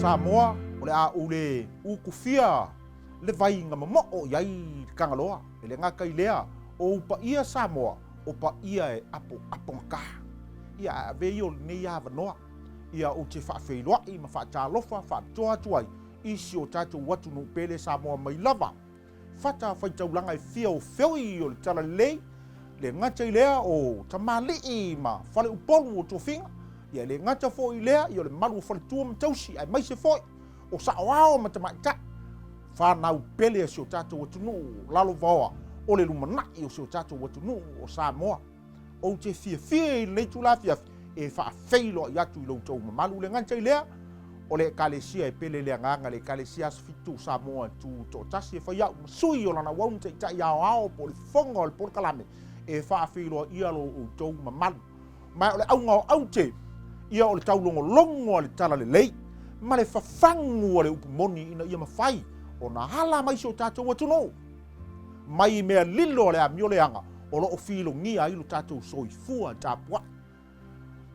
Samoa o le a ule ukufia le vai nga mo'o iai kangaloa e le ngaka ilea o upa ia Samoa o pa ia e apo ka ia ave yo ne ia vanoa ia o te whaafeiloai ma whaatalofa whaatoatuai isi o tātou watu no pele Samoa mai lava whata whaitaulanga e whia o whioi o le tala lei le ngata ilea o tamali ma whale upolu o tō whinga ia le ngata fo ilea i o le malu o whale tua matausi ai mai se foi o saoao ma tamaita whanau pele e si o tātou watu no lalo vaoa o le lumanai o si o tātou watu no o Samoa o te whia i nei tūlawhia e whaafeilo i atu i lau tau mamalu le ngata ilea o le kalesia e pele le nganga le kalesia fitu Samoa tu to tasi e whaiau masui o lana waun te itai ao po le fonga o le porkalame e whaafeilo i alo o tau mamalu mai o le au te ia o le taulongo longo o le tala le lei ma le whafangu o le upumoni ina ia mawhai o na hala mai si o tātou watu no mai mea lilo le Amio Leaga o lo o filo ngia ilu tātou soifua tāpua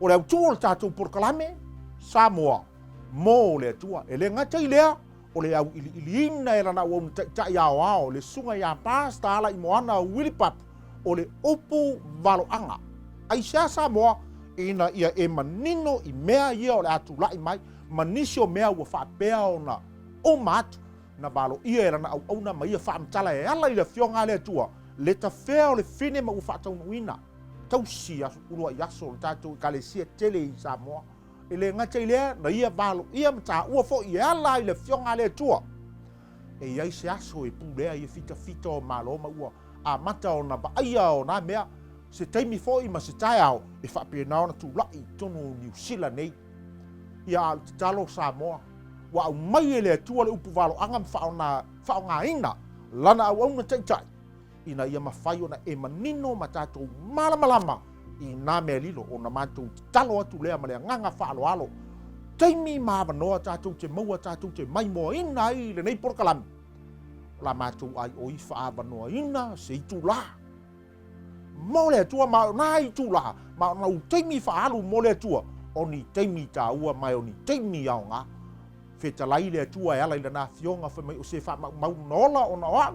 o le autua o le tātou porkalame Samoa mo le atua e le ngata ilea o le au iliina e lana wau tai ao le sunga ia pasta ala i moana o Willie Papu o le upu valoanga ai sia Samoa ina ia e manino i mea ia o le atu lai mai manisi o mea ua whaapea o na o matu na valo ia e lana au auna ma ia whaamtala e ala i le fionga le atua le tawhea o le fine ma ua whaataunuina tausi asu urua i aso o le tātou i kalesia tele i Samoa e le ngata ilea na ia valo ia mta ua fo i ala i le fionga le atua e iai se aso e pulea i fita o malo ma ua a mata o na vaia o na mea se taimi fo i ma se tai ao e whaapena o na tūlai tono New Zealand nei ia al te talo Samoa wa au mai e le atua le upu valo anga whao ngā ina lana au auna taitai ina ia mawhai o na e manino ma tātou malamalama i nā Mea Lilo o na mātou talo atu lea ma lea nganga whaaloalo taimi mawanoa tātou te maua tātou te maimoa ina i le nei porkalami la mātou ai o i whaavanoa ina se i tū la mo le atua ma nā i tū la ma nau taimi whaalu mo le atua o ni taimi tā ua mai o ni taimi au ngā whetalai le atua e ala i lana fionga whamai o se wha mau nola o na oa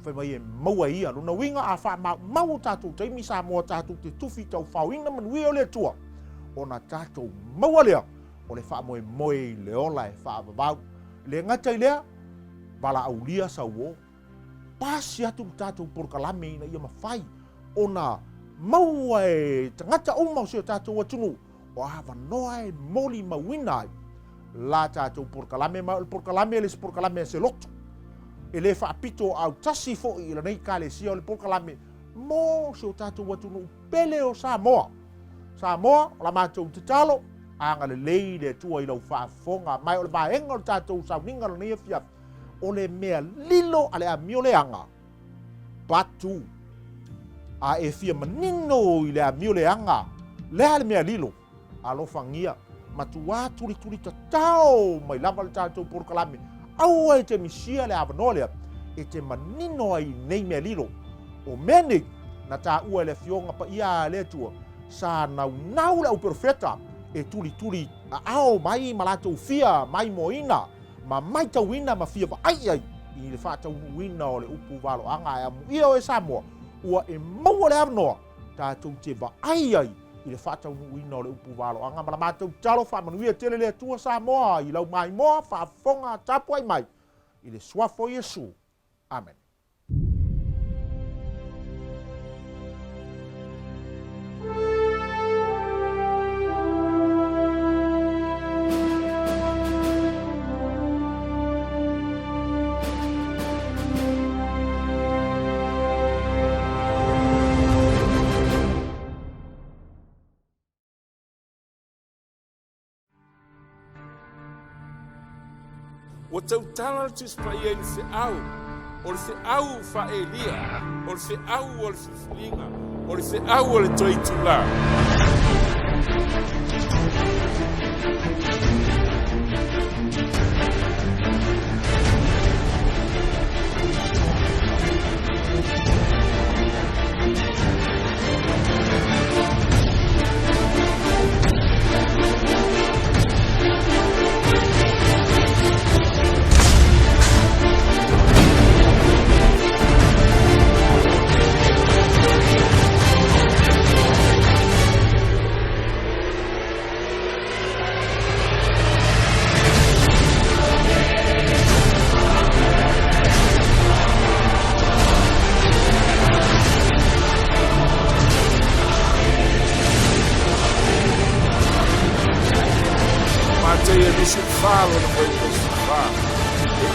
whamai e maua ia luna winga a wha mau tātou taimi Samoa tātou te tuwhi tau whauina manuia o le atua o na tātou maua lea o le wha moe le ola e wha avavau le ngatai lea wala au lia sa uo pasi atu tātou porkalame ina ia mawhai o na maua e tangata o mau se o tātou atunu o hawa noa e moli mawina la tātou porkalame ma o porkalame le porkalame se loto e le whaapito au tasi fo i la nei kalesia o le porkalame mo se o tātou atunu pele o Samoa la mātou te talo anga le lei le tua i lau whaafonga mai o le vaenga o tātou sauninga o nei fiaf o le Mea Lilo a le Amio Leaga Patu a e fia manino i le Amio Leaga lea le Mea Lilo a lo fangia matua tuli tatao mai lava le tātou porkalame au e te misia le avanoa lea e te manino ai nei Mea Lilo o mene na tā ua le fionga pa ia le tua sa nau le au profeta e tuli a ao mai malatou fia mai moina ma mai tauina ma fia ai i le whātau wina o le upu valo anga e amu ia o e Samoa ua e maua le avanoa tātou te ai i le whātau wina o le upu valo anga ma la mātou talo whamanuia tele le atua Samoa i lau mai moa whaafonga tapu ai mai i le swafo Yesu. Amen. O tau tala tu spaiei se au, o se au fa elia, o se au o se flinga, o se au o le toi tula.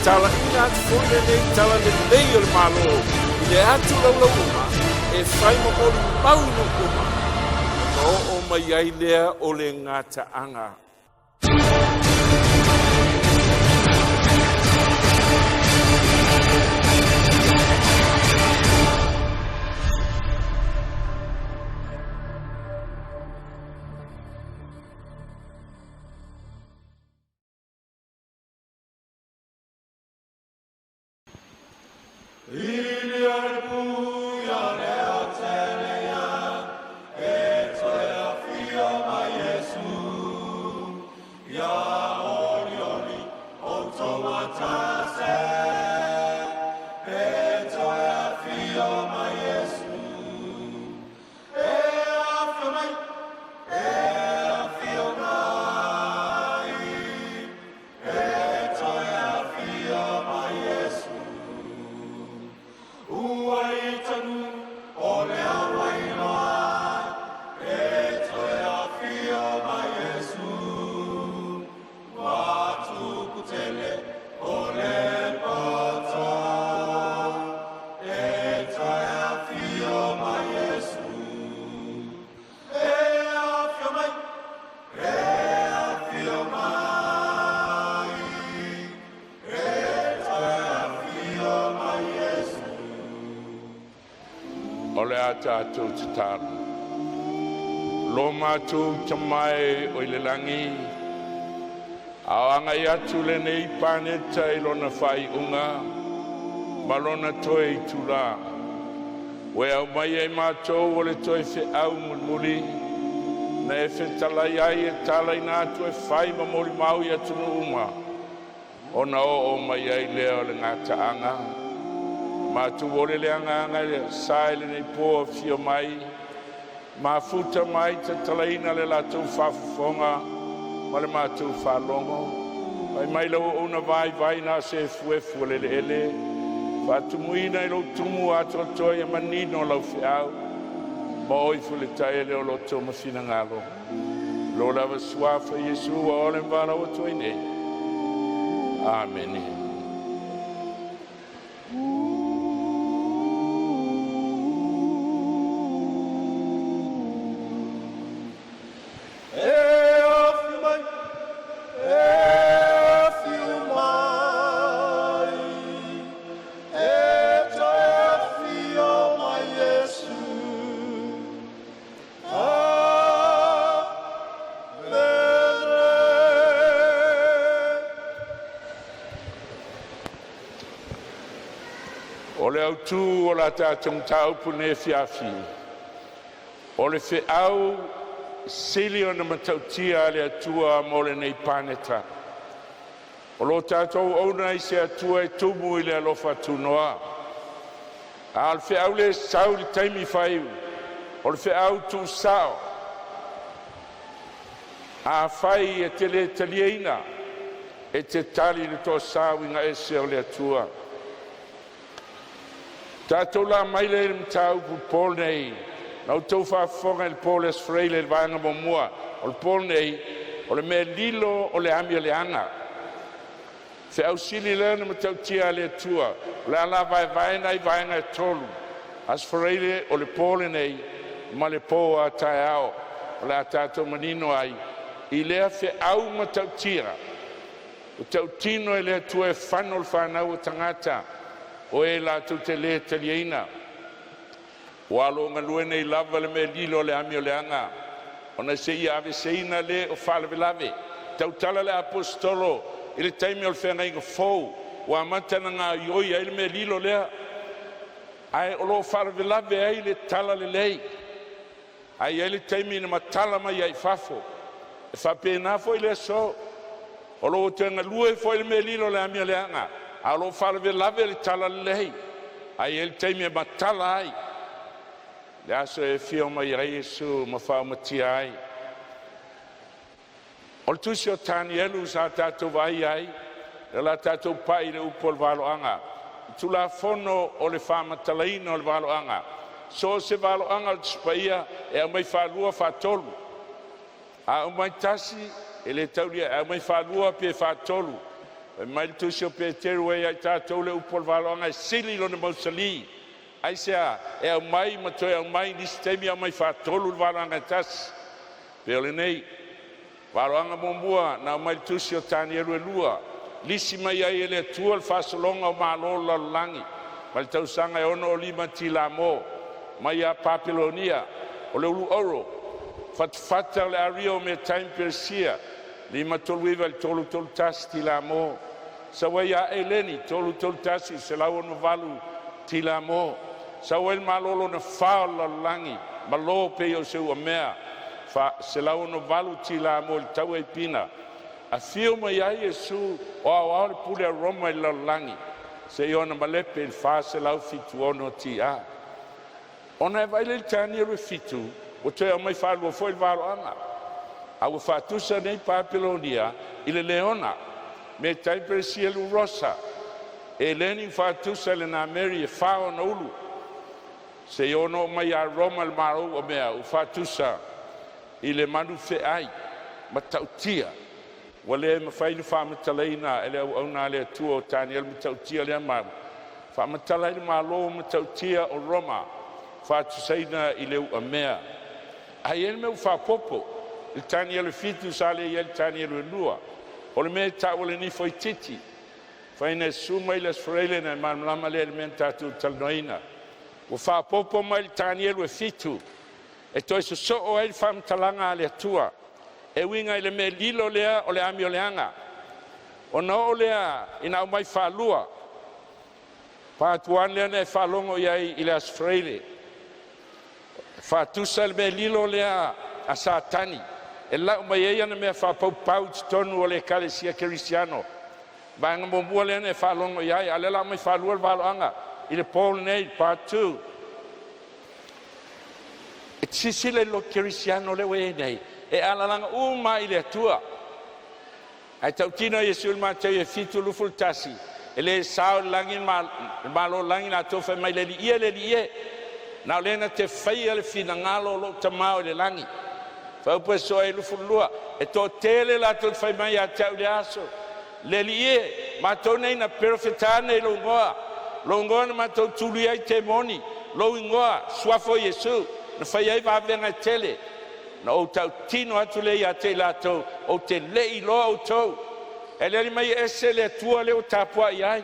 tala ina atu fōle nei tala le nei o le malo. I le atu lau uma, e whai mokori mau no uma. No o mai ai lea o le ngata anga. Tātou te tāru. Lo mātou te mai o le langi. Aanga i atu le nei pāneta i lona whai unga. Malona toi i tūrā. We au mai e mātou o le toi whi au mulmuli. Na e whi talai ai e talai nātu e whai mamori mau i atu no uma. O na o mai ai lea o le ngata anga. Ma tu vole le anga saile nei po fio mai ma futa mai te talaina le la tu fafonga ma le ma tu fa longo mai lo una vai na se fu le ele fa tu muina lo tumu a to e manino lo fiao moi fu le taile o lo to ma fina ngalo lo lava sua fa Yesu o le vara o to ine amen. Tu o la tātou tau pune fiafi. O le whi au sili o na matautia le atua mo le nei pāneta. O lo tātou auna i se atua e tumu i le alofa tunoa. A le whi au le sau li taimi whai. O le whi au tu sao. A whai e te le talieina. E te tali le tō sau i nga ese o le atua. Tātou la mai le mtau pu pol nei. Nau tau whaafonga le pol es freile le vanga mo mua. O le pol nei, o le Mea Lilo o le Amio Leaga. Se au sili lena ma tau tia le atua. O le ala vai nai vanga e tolu. As freile o le pol nei, ma le po a tae ao. O le a tātou manino ai. I lea fe au ma tau tira. O tau tino e le atua e whanol whanau o tangata. O e la tu te le talieina. O alo ngalue nei lava le Mea Lilo le Amio Leaga. O na se ia ave seina le o whalawe lave. Tau tala le apostolo i le taimi o le whenga inga fau. O amatana ngā ioi ai le Mea Lilo lea. Ai o lo whalawe lave ai le tala le lei. Ai ai le taimi na matala mai ai fafo. E whapena fo i le so. O lo te ngalue fo i le Mea Lilo le Amio Leaga. A lo whalawe lave le tala le lei. Ai el taimi e matala ai. Le aso e fio mai ai Yesu ma whao matia ai. O le tusi o tani elu sa tātou vai ai. E la tātou pai le upo le valoanga. Tu la fono o le whamatalaina o le valoanga. So se valoanga le tispaia e au mai whalua whatolu. A au mai tasi e le taulia e au mai whalua pe whatolu. mai le tusi o Peteru e ai tātou le upo le waloanga e sili lo na mausali. Ai sea e au mai matoe au mai nisi teimi au mai whātolu le waloanga tas. Peo le nei, waloanga mombua na au mai le tusi o tāni eru e lua. Lisi mai ai ele atua le whasolonga o mālo lalangi. Mai le tausanga e ono o lima tila mo. Mai a Papilonia o le ulu oro. Fatfata o le ario me time Persia. Lima toluiva le tolu tasi tila mo. Sawai a eleni tolu tasi se lau ono valu tila mo. Sawai le malolo na whao lalangi. Malo pe o se ua mea. Se lau ono valu tila mo le tau e pina. A fio mai ai Yesu o awao le pule a Roma i lalangi. Se iona malepe il fa se lau fitu ono ti a. Ona e vaile le tani e fitu, o te au mai whalua foi il varo anga. A ua whatusa nei Papilonia i le leona, me taipere sielu rosa. E leni whatusa le na Mary e whao na ulu. Se iona mai a Roma le maro o mea, u whatusa i le manu fe ai, ma tautia. Wale ma fai ni whamatalaina ele au na le atua o tani ele matautia le ama. Whamatalaina ma lo matautia o Roma. Whatusaina i leu a mea. Ai ele meu whapopo. Il tani ele fitu sale i ele tani ele lua. O le mea ta wale ni foi titi. Whaine suma i les freile na malama le elementa tu talnoina. O whapopo ma il tani ele fitu. E toi so o ele whamatalanga le atua. E winga i le Mea Lilo lea o le Amio Leaga. O na o lea ina o mai whalua. Pātuan lea ne whalongo iai i le asfreile. Whatusa le Mea Lilo lea a Satani. E lau mai eia na mea whapau tonu o le Kalesia Kirisiano. Baanga mombua lea ne whalongo iai. A le lau mai whalua le waloanga. I le Paul nei, part 2. E tisile lo Kirisiano le wei nei. E alalanga uma i le atua. Ai tautino Yesu il matau e fitu luful tasi. E le sao langi malo langi na tofa mai le ie. Na lena te fai le fina ngalo lo tamao le langi. Fau pe so e luful lua. E to tele la to fai mai a tau le aso. Le ie matau nei na perfetane lo ngoa. Lo ngoa na matau tulu ai te moni. Lo ngoa suafo Yesu. Na fai ai va venga tele. Na o tau tino atu le ia te lato o te lei loa o tau. E le mai ese le tua le o tapua iai.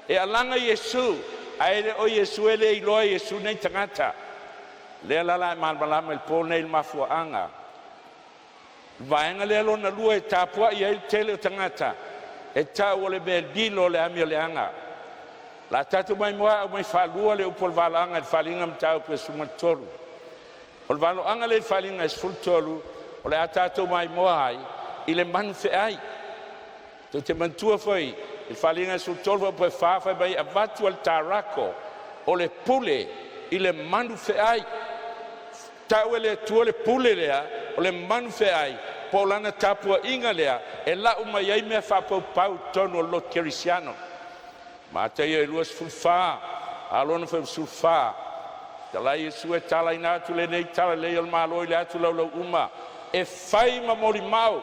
E alanga Yesu, a ele o Yesu ele i loa Yesu nei tangata. Le alala malmalama il po nei il mafuanga. Vaenga le alo na lua e tapua iai il tele o tangata. E tau o le Mea Lilo le Amio Leaga. La tatu mai moa o mai whalua le upol valanga il whalinga mtau pe sumatoru. O le valo anga le whalinga e sfultolu, o le atato mai moa ai, i le manfe ai. To te mantua foi, il whalinga e sfultolu po e whawhai mai a vatu al tarako, o le pule, i le manfe ai. Tau e le tua le pule lea, o le manfe ai, po lana tapua inga lea, e lau mai ai mea whapau pau tonu o lot kerisiano. Ma te ia e lua sfulfa, alona whau sfulfa, Tala Yesu e tala ina atu le nei tala le il malo le atu lau uma. E fai ma mori mau.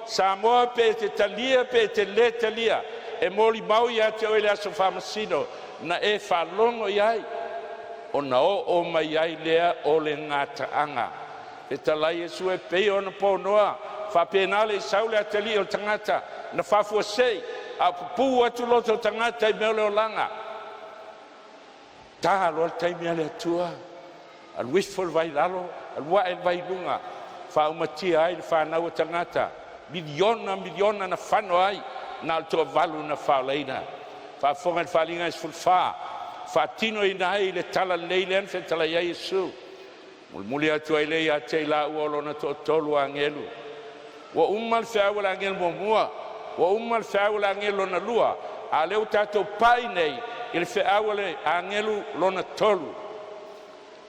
Samoa pe te talia pe te le talia. E mori mau ia te oile aso whamasino. Na e whalongo iai. O na o mai iai lea o le ngata anga. E tala Yesu e pei ona po noa. Whapenale i saule a talia o tangata. Na whafua sei. A pupu atu loto tangata i meole o langa. Ta lo taimi ale atua al wishful vai lalo al wa el vai lunga fa umatia ai fa na o tangata miliona na fano ai na to valu na fa leina fa fonga fa linga is fulfa fa tino inai le tala leilen fe tala Yesu mulmuli atua ile ya tela uolo na to tolu angelu wa ummal fa wala angel momua wa ummal fa wala angelo na lua ale utato pai nei il fe awale angelu lona tolu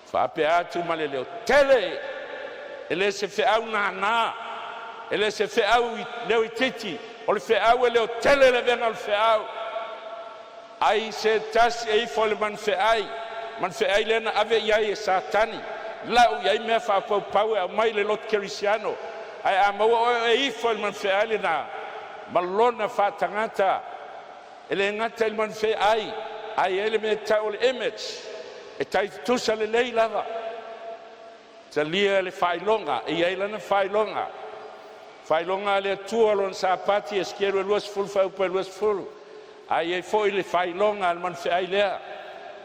fa pe atu male le tele ele se fe au na ele se fe au le titi o le fe au le tele le venga le fe au ai se tas e fol man fe ai le na ave ia e satani la ia me fa pau mai le lot kerisiano ai amo e fol man fe ai le na malona whaatangata, ele ngata il man fe ai ele me tau le image, e tai tusa le lei lava. Ta lia le whailonga, e ai lana whailonga. Whailonga le atua lon sapati e skero e luas fulu whaupa e luas fulu. Ai e foi le whailonga al man fe ai lea.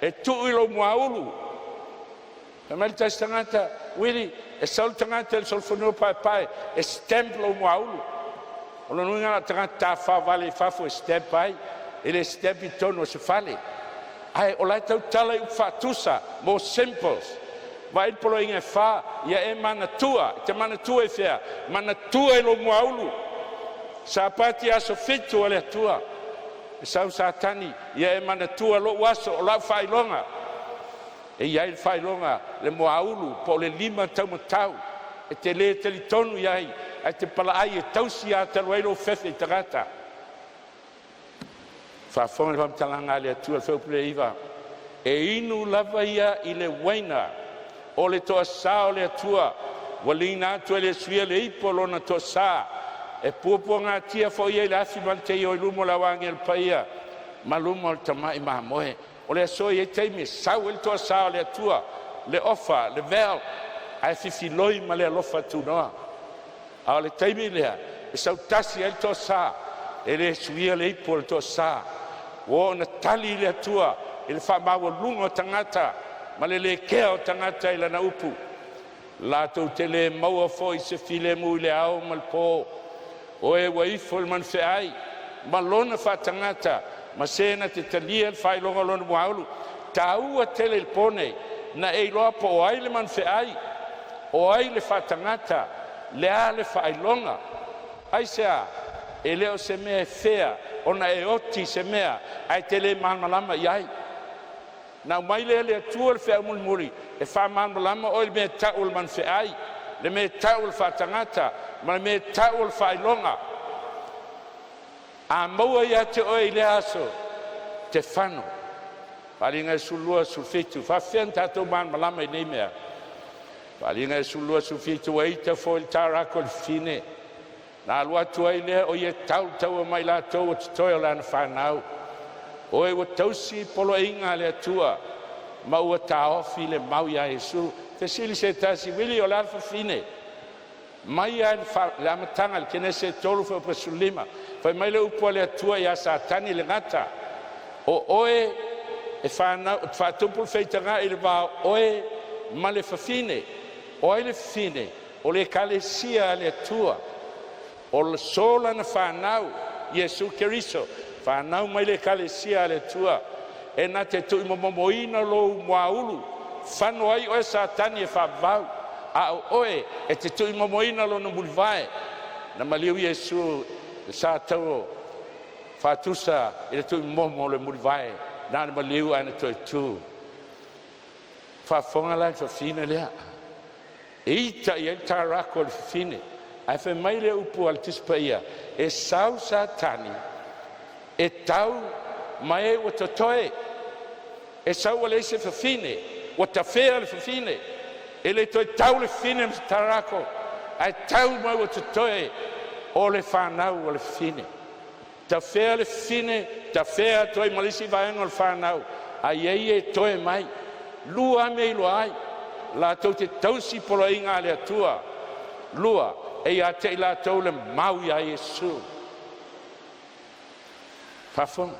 E tu ilo muaulu. E mali tai tangata, Willie, e saul tangata el solfonua pai, e stemplo muaulu. O lo nunga tangata fa vale fafu e stemp ai, e le stemp i tono se fale. Ai o lai tau tala u fatusa, mo simples. Vai polo inga fa, ia e manatua, te manatua e fea, manatua e lo muaulu. Sapati aso fitu ale atua. E sau satani, ia e manatua lo waso, o lau whailonga. E ia il whailonga, le muaulu, po le 5 tau, e te le te li tonu iai, e te pala ai e tausi a te loelo fefe i tagata. Whaafonga le pamtalanga ale atua, le whaupule iwa. E inu lava ia i le waina, o le toa sa o le atua, walina atu e le suia le ipo lona toa sa, e puapua ngā tia fo ia i le afi mante o i lumo la wangi al paia, ma lumo al tamai ma moe, o le aso i e teimi, sau e le toa sa o le atua, le ofa, le vel, ai fifiloi ma le alofa tu noa, a o le teimi lea, e sau tasi e le toa sa, e le suia le ipo le toa sa, o na tali le atua, e le wha maua lungo tangata, ma le kea o tangata i lana upu. Lātou te le maua fo i se file mu i le au malpo. O e waifo il man feai. Ma lona wha tangata. Ma sena te talia il whailonga lona muaulu. Ta ua tele il pone. Na e loa po o ai le man feai. O ai le wha tangata. Le a le whailonga. Ai sea. E leo se mea e fea. Ona e oti se mea. Ai te le malmalama iai. Na mai le atua le fea muri, e wha malama o le mea tau le man feai, le mea tau le whatangata, ma le mea tau le whailonga. A maua ia te oi le aso, te whano. Whalinga e sulua sulfitu, whawhian tatou malama i nei mea. Whalinga e sulua sulfitu, eita fo il tarako le fine. Na alua tua i lea o ia tau mai la tau o titoio lana whanau. O e wa tausi polo inga le atua, ma ua taofi le mau ia Jesu. Te sili se tasi, Willie o l'alfa fine. Mai ia le amatanga, le kene se tolu fa pasulima. Fai mai le upo le atua ia satani le ngata. O oe, e whātumpul feitanga i le wā oe, ma le fafine. Oe le fine, o le kalesia le atua. O le sola na whanau, Jesu Keriso. Whanau mai le kalesia le tua. E na te tui momoina lo muaulu. Whanu ai oe satani e whavau. A oe e te tui momoina lo na mulvae. Na maliu Jesu sa tau whatusa e le tui momo le mulvae. Na maliu ana toi tu. Whafonga lai whawhine lea. E ita i e tarako le whawhine. Ai whai mai le upu al tispa ia. E sau satani. E tau mai o totoe. E sau le se fafine, o ta fea le fafine. E le toi tau le fine mse tarako. Ai tau mai o totoe o le whanau o le fine. Ta fea le fine, ta fea toi malisi vaenga o le whanau. Ai e toi mai. Lua me ilo ai. La tau te tausi polo inga le atua. Lua, e a te la tau le mau ia Jesu. Whawhonga.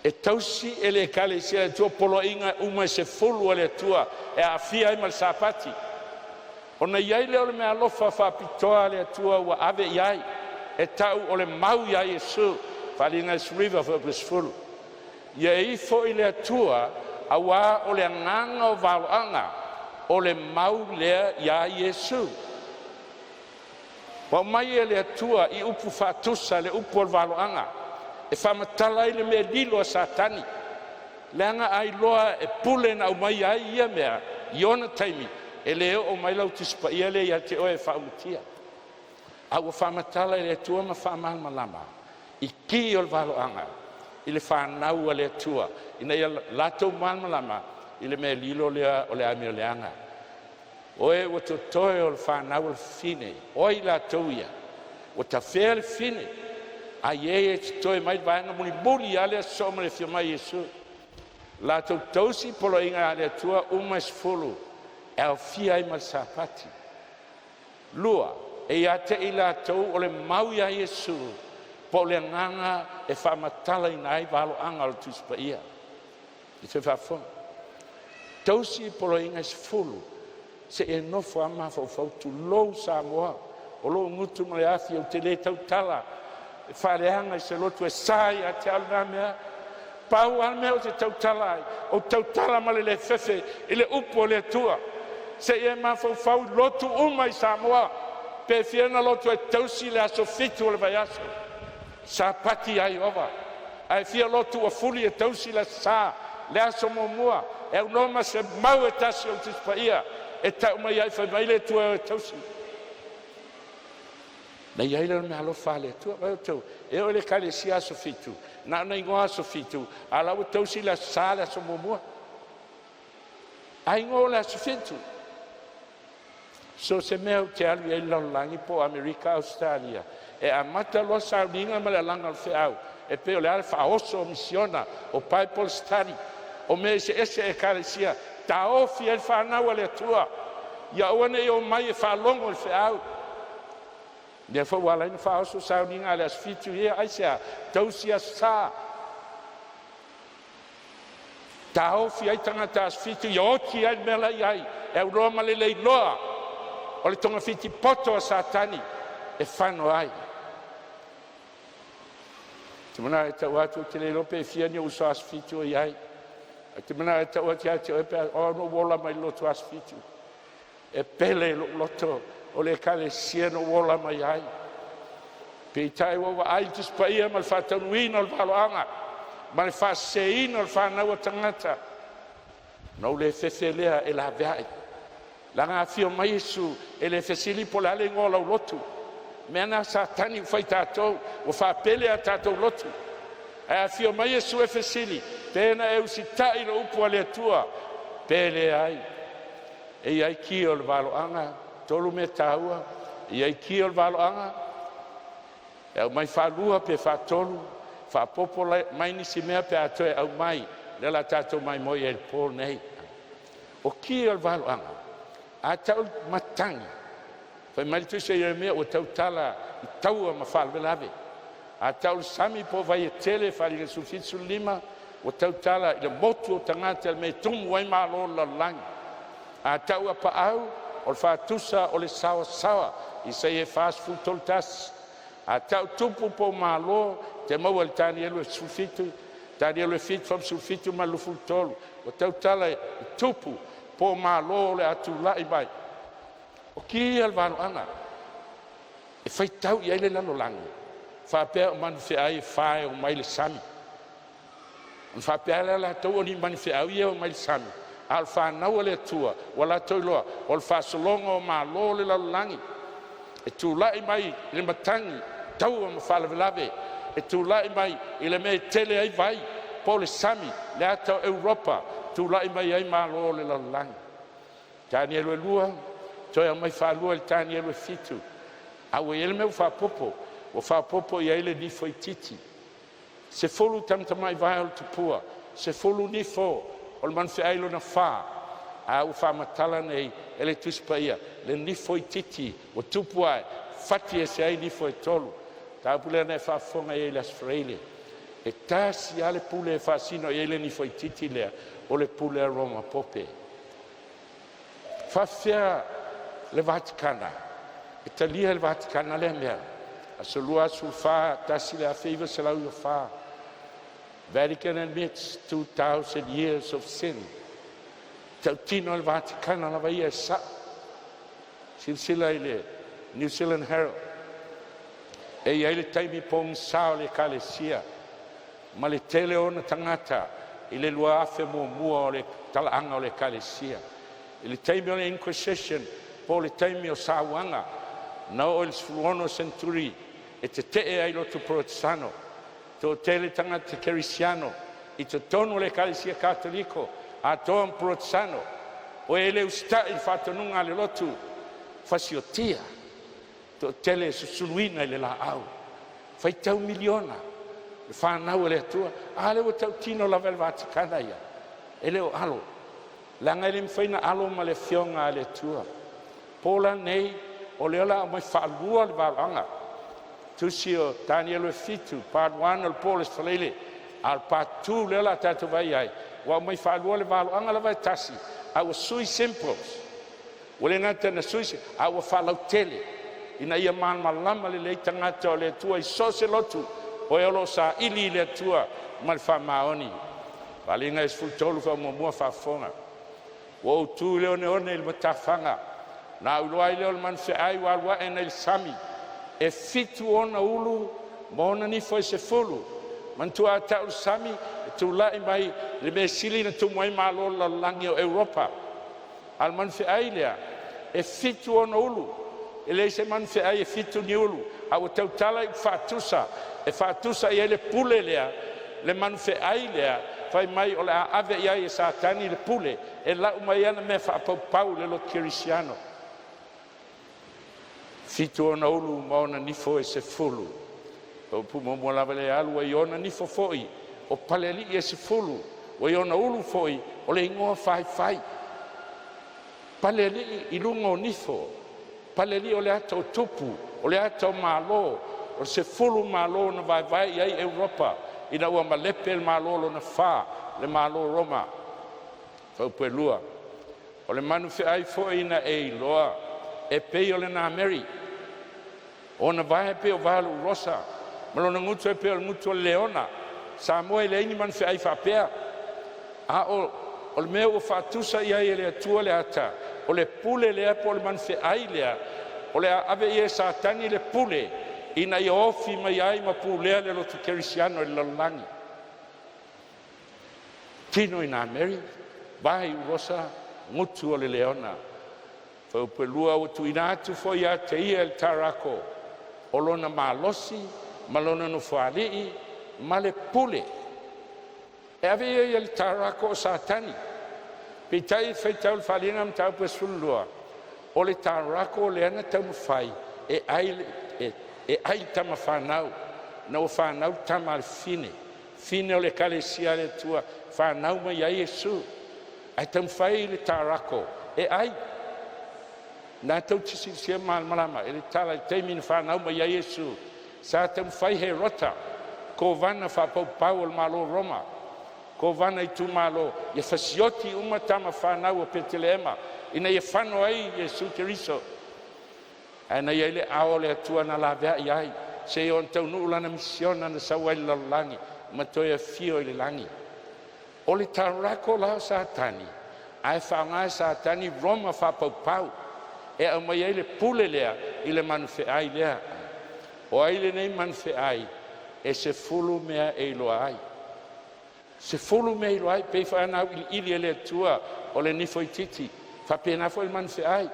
E tausi e le kalesia e tua polo inga uma se fulu ale tua e a fia i mal sapati. O na iai leo le mea lofa whapitoa ale tua ua ave iai. E tau o le mau iai Jesu. Whalinga is river for this fulu. Ia i fo i le tua a wā o le nganga o waloanga o le mau lea iai Jesu. Wa mai e le tua i upu whatusa le upu o waloanga. E whamatala i le Mea Lilo a satani. Leanga ai loa e pule na au mai ai ia mea. Iona taimi. E leo o mai lau tispa ia le ia te oe whaumutia. Au whamatala i le tua ma whamalma lama. I ki o le waloanga. I le whanau a le tua. Ina ia lato malma lama. I le Mea Lilo lea o le Amio Leaga. Oe o to toe o le whanau le fine. Oi la touia. O ta whea le fine. ai e toi mai vaenga muli ale so me le fio mai Yesu la tausi polo inga ale tua uma sfulu e fia i malsapati lua e ate ila tau ole mau ya Yesu po le nganga e whamatala i nai valo anga le tuspa ia i te whafo tausi polo inga sfulu se e nofo ama fau tu lou Samoa o lo ngutu male afi o te le tau tala e whareanga i se lotu e sai a te aluna mea pau almea o te tau tala o tau tala male le fefe i le upo le tua se e ma fau lotu uma i Samoa pe fiena lotu e tausi le aso fitu o le vai aso sa pati ai ova ai fia lotu o fuli e tausi le sa le aso momua e unoma se mau e tasi o tispa ia e tau mai ai fai mai le tua e tausi na ia ile me alo fale tua vai tau e o le kale si aso fitu na ingoa aso fitu ala o tausi le sa le aso momua ai ingoa le aso fitu so se mea te alu e langi po Amerika Australia e amata lo sauninga ma le langa al feau e pe o le ale faoso o misiona o Bible study o me se ese e karesia ta ofi el whanau le tua ia oane e o mai e whalongo le feau ne fa wala ina faoso sauninga le asfitu ia aisea tausia sa ta ofi ai tangata asfitu ia oti ai mela iai e uroma le leiloa o le tonga fiti poto a satani e whano ai. Te mana e tau atu te le lope e fiani o uso asfitu o iai. Te mana e tau atu atu e pe o no wola mai loto asfitu. E pele loto o le kale sieno wola mai ai. Pe i tai wawa ai tuspa ia ma le whatanuina o le valoanga. Ma le whaseina o le whanau o tangata. Nau le whewhelea e la veai. La ngā fio mai Yesu e le fesili po lale ngola u lotu. Mea nā satani u whai tātou, o whapele a tātou lotu. E a fio mai Yesu e fesili, tēnā e usi tai lo upu a le atua, pele ai. E iai ki o le valoanga, tolu me tāua, iai ki o le valoanga. E au mai whalua pe whatolu, whapopo mai nisi mea pe atoe au mai, le la tātou mai moi e le pōl nei. O ki o le valoanga. A tau matangi. Fai mai tu se Yeremia o tau tala I tau ma whalvelave. A tau sami po vai e tele whali ke sufitsu lima o tau tala I le motu o tangata me tumu wai malo la langi. A tau apa au o le whatusa o le sawa sawa I se e fast food toltas. A tau tupu po malo te mau al tani elu e sufitu tani elu e fit from sufitu ma lufu tolu. O tau tala I tupu po malo le atu lai mai. O ki al valoanga. E fai tau I ele lalo langi. Whapea o manu ai whae o mai le sami. Whapea la tau o ni manu ia o mai le sami. Al whanau le atua, wala tau loa, o le whasolonga o malo le lalo langi. E tu lai mai le matangi, tau o mawhalavelave. E tu lai mai I le me tele ai vai, po le sami, le atau Europa, tu lai mai ai malo le lalangi. Tani elu e lua, toi au mai whalua le tani elu e fitu. Au e ele meu whapopo, o whapopo I ele nifo I titi. Se folu tamta mai vai o tupua, se folu nifo, o le manwhi ailo na wha, a u whamatala nei, ele tuspa ia, le nifo I titi, o tupua e, fati e se ai nifo e tolu. Ta pule ne whafonga ele Australia. E tasi ale pule e whasino ele nifo I titi lea, o le pule a Roma pope. Whawhia le Vaticana. E talia le Vaticana le mea. A solua sul wha, tasi le a favor se lau I wha. Vatican admits 2,000 years of sin. Tautino le Vaticana la vai e sa. Silsila I le New Zealand Herald. E ia le taimi pong sao le kalesia. Ma le tele ona tangata. I le lua afe mua o le talaanga o le kalesia. I le taimi o le Inquisition, po le taimi o Sawanga, na o le sfuluono centuri, e te tee ai lotu protestano, to tele tangata kerisiano, I te tonu le kalesia katoliko, a toan protestano, o ele usta I whatonunga le lotu, fasiotia, to tele susuluina I le la au, faitau miliona le whanau le atua a le o tau tino la vel vatikana ia e leo alo langa le mwhaina alo ma le fionga le atua pola nei o le ola mai whaalua le valanga tusi o Daniel Fitu part 1 o le Paul Esfalele al part 2 le ola tatu vai ai wa mai whaalua le valanga la vai tasi a o sui simples o le ngata na sui a o whalau tele ina ia man malama le le tangata o le atua i sose lotu o e olo sa ili le atua ma le whamaoni valinga e sfultolu wha mua whafonga o tu leo ne one il matafanga na uloai leo le manfe ai walwa e nei sami e fitu ona ulu mona ni foi se fulu mantu ata ul sami tu lai mai le mesili na tu mai malo la langi o Europa al manfe ai lea e fitu ona ulu ele se manfe ai e fitu ni ulu au tau tala i fatusa e fatusa i ele pule lea le manfe ai lea fai mai o le ave ia e satani le pule e la mai ana me fa pau le lo kirisiano fitu ona ulu maona nifo e se fulu o pu mo lava le alu e ona nifo foi o paleli e se fulu o ona ulu foi o le ingoa fai paleli i lunga o nifo paleli o le ato tupu o le ato malo o se fulu malo na vai ai Europa ina ua malepe le malo na fa le malo Roma fa pelua o le manu fe ai foi ina e loa e pei o le na Mary ona vai pe o valu rosa malona ngutu e pe o ngutu leona SAMOA le ini man fe ai fa pea a o le meu fatusa ia le atua le ata o le pule le apo le man fe ai le o le ave ia satani le pule ina i ofi mai ai ma pule le lo tu kirisiano le langi tino ina Mary vai rosa ngutu o le leona fa pelua o tu ina tu fo ia te ia el tarako o lona malosi malona no fuali male pule e ave ia el tarako satani pitai feitau falinga mtau pesulua o le tarako le ana tau fai e ai tama whanau na o whanau tama fine o le kalesia le tua whanau mai ai Yesu ai tam whai le tarako e ai na tau tisi sia malama e le tala i teimina whanau mai ai Yesu sa tam whai he rota ko vana whapau pau al malo Roma ko vana i tu malo ia fasioti uma tama whanau o Petelema ina ia whano ai Yesu Keriso ana ia le ao le atua na la vea iai se on tau nu lana misiona na sawai la langi ma toia fio i le langi o le tarako la satani ai whaonga satani Roma whapau pau e au mai le pule lea i le manfe ai lea o ai le nei manfe ai e se fulu mea e loa ai se fulu mea i loa ai pe whanau ili le atua o le nifo i titi whapena fo i manfe ai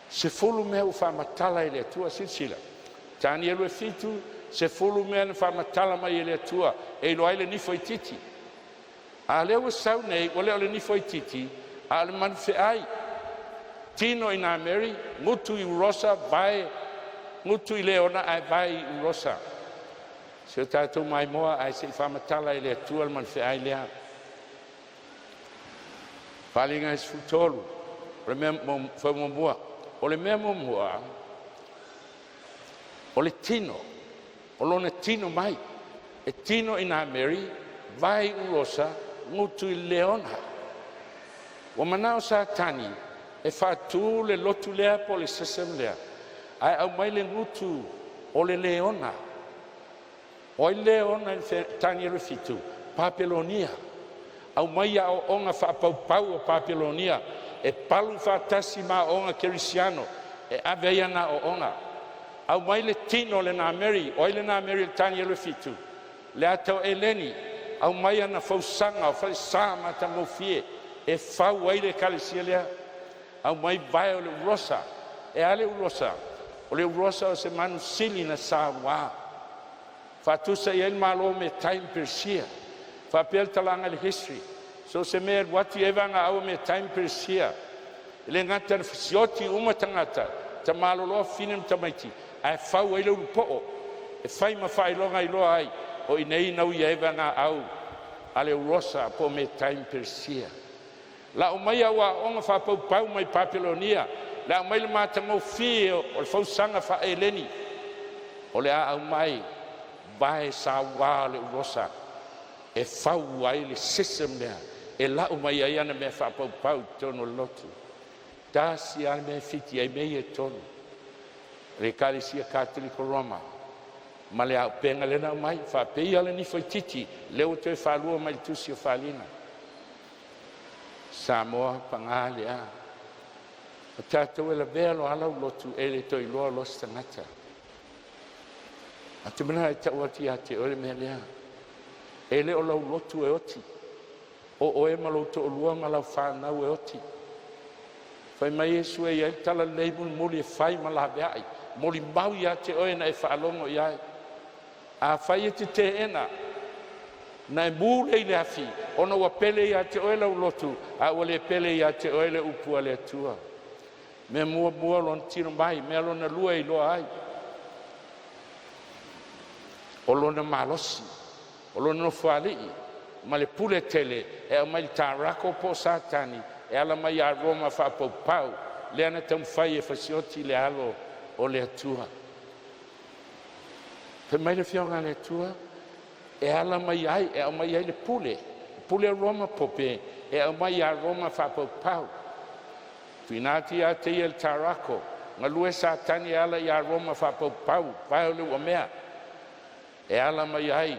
se fulu mea u whamatala i le atua silsila tani elu e fitu se fulu mea na whamatala mai i le atua e loa ai le nifo i titi a leo sau nei o leo le nifo i titi a le manfe ai tino ina Mary ngutu i rosa vai ngutu i leona ai vai i rosa se o tātou mai moa ai se i whamatala i le atua le manfe ai lea whalinga e sfutolu o le mea whamamua o le mea mua o le tino o lona tino mai e tino ina Mary vai u rosa ngutu i leona o manao satani e fatu le lotu lea po le sesem lea ai au mai le ngutu o le leona o i leona i tani e fitu Papelonia au mai a o onga whapau o Papelonia e palu fatasi ma onga Kerisiano e aveia na o onga au mai le tino le na Mary o le na Mary tani e fitu le atau Eleni au mai ana fausanga o fai sama ta mofie e fau ai le kalesia lea au mai vai o le rosa e ale rosa o le rosa o se manu sili na SAMOA fatusa i el malo me time persia fa pel talanga le history so se me wati evanga au me time persia le ngata fisioti uma tangata ta malo lo finem tamaiti ai fau ele po e fai ma FAILAUGA i loa ai o i nei nau ia eva ngā au a le urosa po me time persia la o mai au a onga whapau mai Papilonia la o mai le mātango fi o le fausanga wha e leni o le a au mai vai sa wā le urosa e whau ai le system lea e la o mai ai ana me whapau tono lotu tasi ana me fiti ai mei e tono le Ekalisia Katoliko Roma ma le au penga le na mai whapei ale ni whaititi leo te whalua mai tusi o whalina Samoa panga le a o tātou e la velo alau lotu e le toi loa los tangata a te mana e tau ati a te ore mea lea e le o lau lotu e oti o e malau to o lua ma lau whanau e oti whai mai Yesu e iai tala leibun moli e whai ma la beai moli mau ia te oe na e whaalongo iai a whai e te ena na e mūre i le hafi ona ua pele ia te oe lau lotu a ua le pele ia te oe le upua le atua me mua lon tiro mai me lona lua i loa ai o lona malosi o lona nofualii ma le pule tele e o mai le tarako po satani e ala mai a Roma whapaupau le ana tam whai e whasioti le alo o le atua pe mai le whionga le atua e ala mai ai e o mai ai le pule Roma pope e o mai a Roma whapaupau Tuinati a te el tarako, nga lue satani ala i a Roma whapau, vai o le ua mea. E ala mai ai,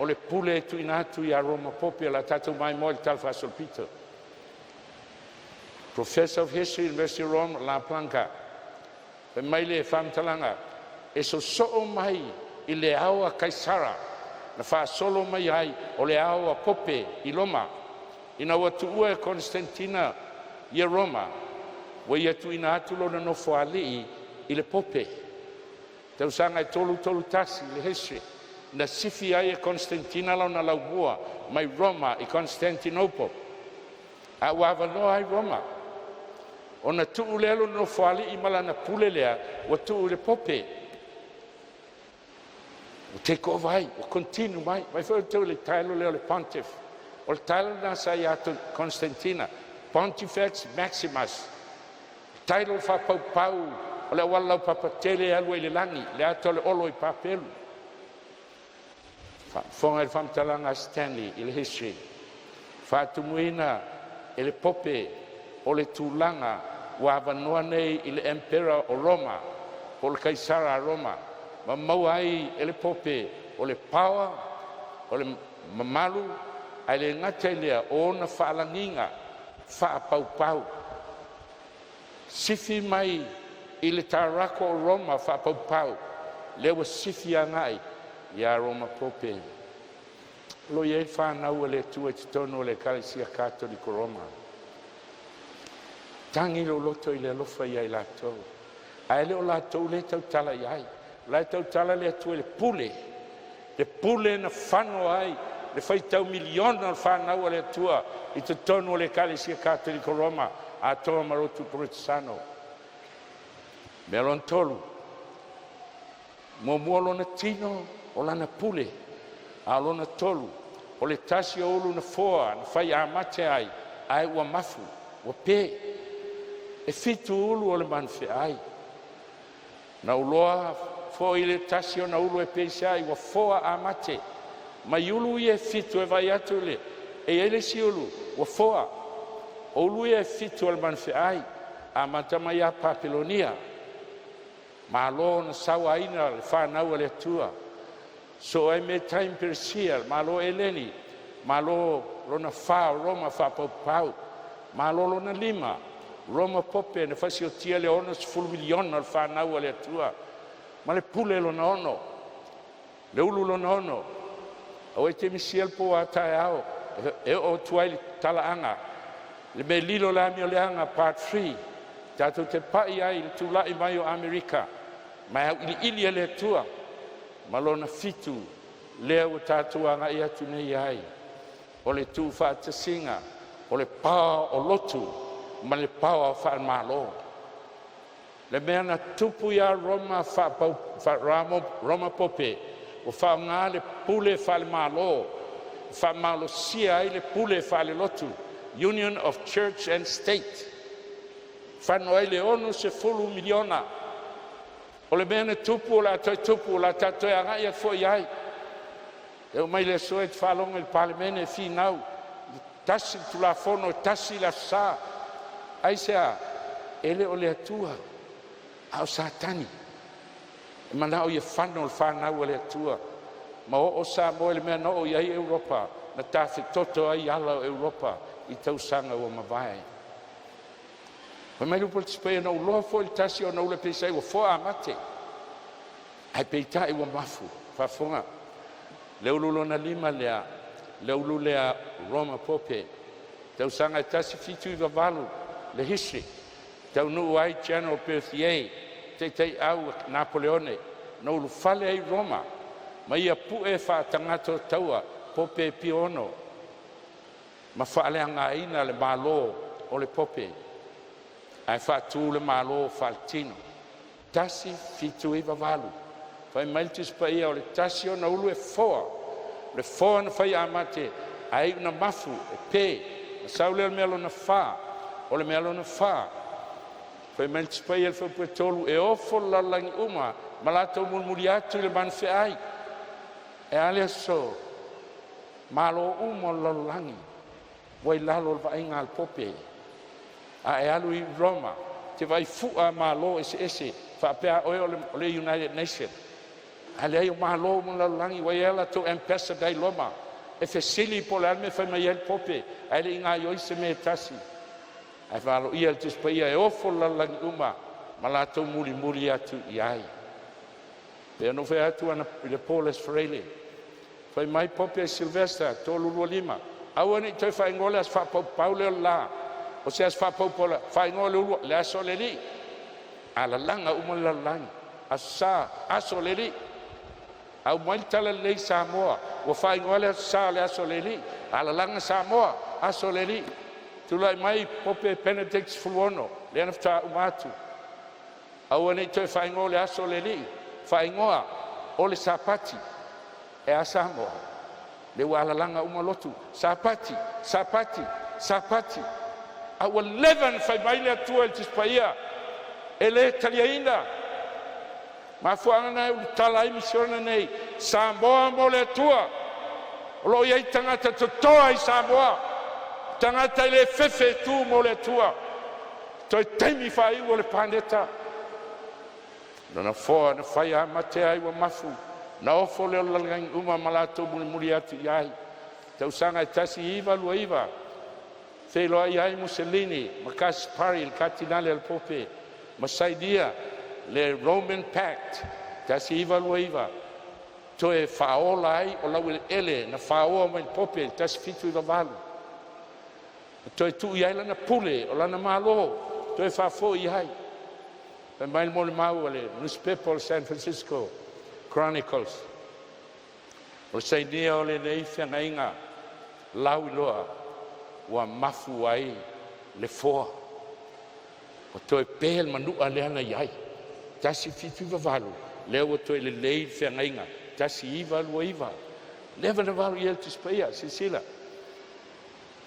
o le pule tuinatu i a Roma popi ala tatu mai mo il tal fasolpito. Professor of History, University of Rome, La Planca, pe mai le whamtalanga, e so mai i le aua Kaisara, na wha solo mai ai, o le aua pope i Roma, ina watu ua e Constantina i Roma, wa ia tuina atu lona nofo alii i le pope. Tausanga e tolu tasi le history. Na sifi ai e Constantina lau na laubua mai Roma i Constantinople. A wawanoa ai Roma. O na tuu lelo nofo alii mala na pule lea wa tuu le pope. O take over ai, o continue mai. Mai fai tau le tailo leo le pontiff. O le tailo nasa i atu Constantina. Pontifex Maximus. Tailo whapau o le walau papatele alu i le langi, le ato le olo i papelu. Whonga i whamtalanga Stanley i le history. Whatumuina e le pope o le tūlanga wa wanoa nei i le emperor o Roma, o le kaisara a Roma. Ma mau ai e le pope o le power, o le mamalu, ai le ngata lea o na whaalanginga, whaapau. Sifi mai i le tarako o Roma whapau, lewa sifi angai i a Roma pope. Lo iei whanau le tua te tono le Ekalisia Katoliko Roma. Tangi lo loto i le lofa i ai latou. Ai leo latou le tau tala i ai. Le tau tala le atua le pule. Le pule na whano ai. Le whaitau miliona al whanau le atua i te tono le Ekalisia Katoliko Roma. A toa marotu Protestanto. Me alon tolu. Mo lona tino o lana pule. A lona tolu. O le tasi o ulu na foa, na whai a mate ai. Ai ua mafu, ua pē. E fitu ulu o le manwhe ai. Na uloa foa i le tasi o na ulu e pē ai, ua foa a mate. Mai ulu i e fitu e vai atu le. E ele si ulu, ua foa. O lui e fitu al manwhe ai, a matama ia Papilonia. Ma lo na sawa ina le whanau le atua. So e me time persia, ma lo eleni, ma lo na wha Roma whapau. Ma lo na lima, Roma pope, na whasio tia le ono 10 miliona al whanau le atua. Ma le pule lo na ono, le ulu lo na ono. O e te misiel po a tae ao, e o tuai le talaanga. Le Mea Lilo le Amio Leaga part 3. Tātou te pai ai le tūlai mai o Amerika. Mai au ili le atua. Ma lona fitu lea o tātou anga i atu nei ai. O le tū whaatasinga. O le pāo o lotu. Ma le pāo o whaamalo. Le mea na tupu ia Roma Roma pope. O whaonga le pule whale malo. Whamalo sia ai le pule whale lotu. Union of Church and State. Whanau ai le onu se fulu miliona. O le mea na tupu o la toi tupu o la tatoi angai a fo iai. E o mai le soe te whalonga il parlemene e whinau. Tasi tu la fono, tasi la sa. Ai sea, ele o le atua. Au satani. E manao ia whanau le whanau o le atua. Ma o Samoa le mea no o iai Europa. Na tafi toto ai ala o Europa. I tausanga o mawai. Ma mai lupo le tispea no loa fo il tasi o no le pesai o fo amate. Ai peitai o mafu. Fafonga. Leululo na lima lea. Leulu lea Roma pope. Tausanga tasi fitu i vavalu. Le history. Tau nuu ai General Berthier. Te au Napoleone. No lu fale ai Roma. Ma ia pu e wha tangato taua. Pope piono. Ma whaaleanga ina le malo o le pope. Ai wha tu le malo faltino. Tasi fitu i vavalu. Whai mailtis pa ia o le tasi o na ulu e foa. Le foa na whai amate. Ai una mafu e pe. Na saule al melo na wha. O le melo na wha. Whai mailtis pa ia le whapue tolu. E ofo lalangi uma. Malato mulmuli atu le manfe ai. E ale so. Malo umo lalangi. Wai lalo le vainga al pope. A e alu i Roma. Te vai fua malo ese. Whapea oe o le United Nations. Ale ai o malo umo lalangi. Wai ela to ambassador dai Roma. E fesili po le alme whai mai el pope. A ele inga i oise me tasi. Ai whalo ia le tispa ia e ofo lalangi uma. Malato muri atu i ai. Pea no whai atu ana i le Paulus Freire. Whai mai pope e Silvestre, tolu lua lima. Aua ni toi whai ngole as whapau paule o la. O se as whapau pola, whai ngole ulu, le aso le li. A la langa uma la langi. A sa, aso le li. Au mai tala lei Samoa. O whai ngole as sa le aso le li. A la langa Samoa, aso le li. Tulai mai pope Benedict Fuluono, le anafta umatu. Aua ni toi whai ngole aso le li. Whai ngoa, o le sapati. E a Samoa. Le walalanga uma lotu. Sapati. A 11 fai maile atua el tispaia. Ele taliaina. Ma fuanga na u talai misiona nei. Samoa mo le atua. Lo iai tangata totoa i Samoa. Tangata ile fefe tu mo le atua. Toi temi fai o le planeta. Nona foa na fai a matea i wa mafu. Na ofo le lalangi uma malato muri atu iai. Tausanga e tasi iwa lua iwa. Wheloa iai Mussolini, ma Kaspari, il cardinale al pope. Ma saidia, le Roman Pact, tasi iwa lua iwa. Toe whaola ai o lau ele, na whaoa ma il pope, tasi fitu iwa valu. Toe tu iai lana pule, o lana malo. Toe whafo iai. Pa mai mo le mau ale, newspaper San Francisco. Chronicles. O saidia o le nei whangainga lau iloa wa mafu ai le foa. O toi pēl manua leana iai. Tasi fitu valu. Leo o toi le lei whangainga. Tasi iwa lua iwa. Lewa na valu i el tispaia, Sisila.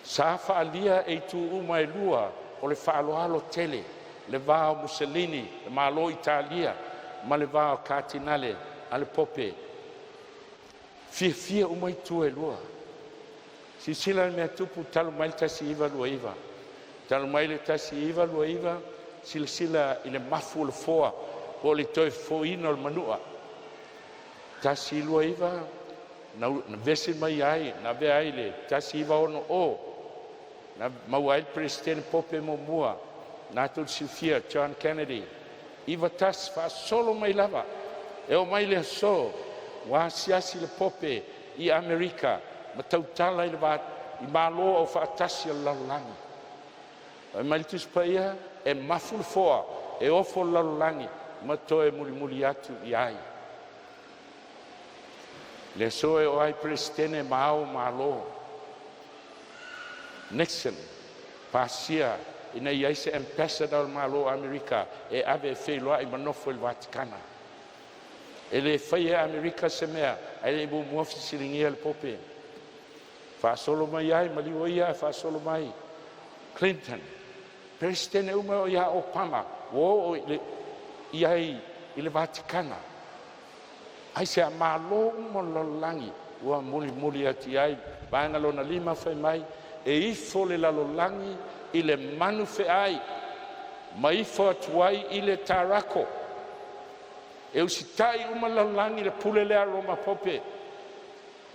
Sa whaalia e tu uma e lua o le whaaloalo tele. Le vao Mussolini, le malo Italia, ma le vao cardinale. Ale pope fia umai tu e lua si sila me tupu talu mai tasi iwa lua iwa talu mai le tasi iwa lua iwa sila ile mafu le foa o le toi fo ino le manua tasi lua iwa na vese mai ai na ve ai le tasi iwa ono o na mawai presidente pope mo mua na tu Sofia John Kennedy iwa tas fa solo mai lava. E o mai le so, wa siasi le pope i Amerika, ma tautala i le vat, i malo o whaatasi al lalangi. E mai tus paia, e maful foa, e ofo lalangi, ma toe muri atu i ai. Le so e o ai presidente mao malo. Nixon, pasia, ina iai se ambassador malo Amerika e ave FAILAUGA I manofo I le Vatikana. E le fai Amerika se mea, ai le ibu muafi silingia le pope. Whaasolo mai ai, maliwa ia whaasolo mai. Clinton, Presidente uma o ia Obama, o iai I le Vatikana. Ai se a malo mo lolangi, ua muli ati ai, vaenga lona 5 fai mai, e ifo le lalolangi I le manu fe ai, ma ifo atuai I le tarako. E usitai uma lalolangi le pule lea Roma pope,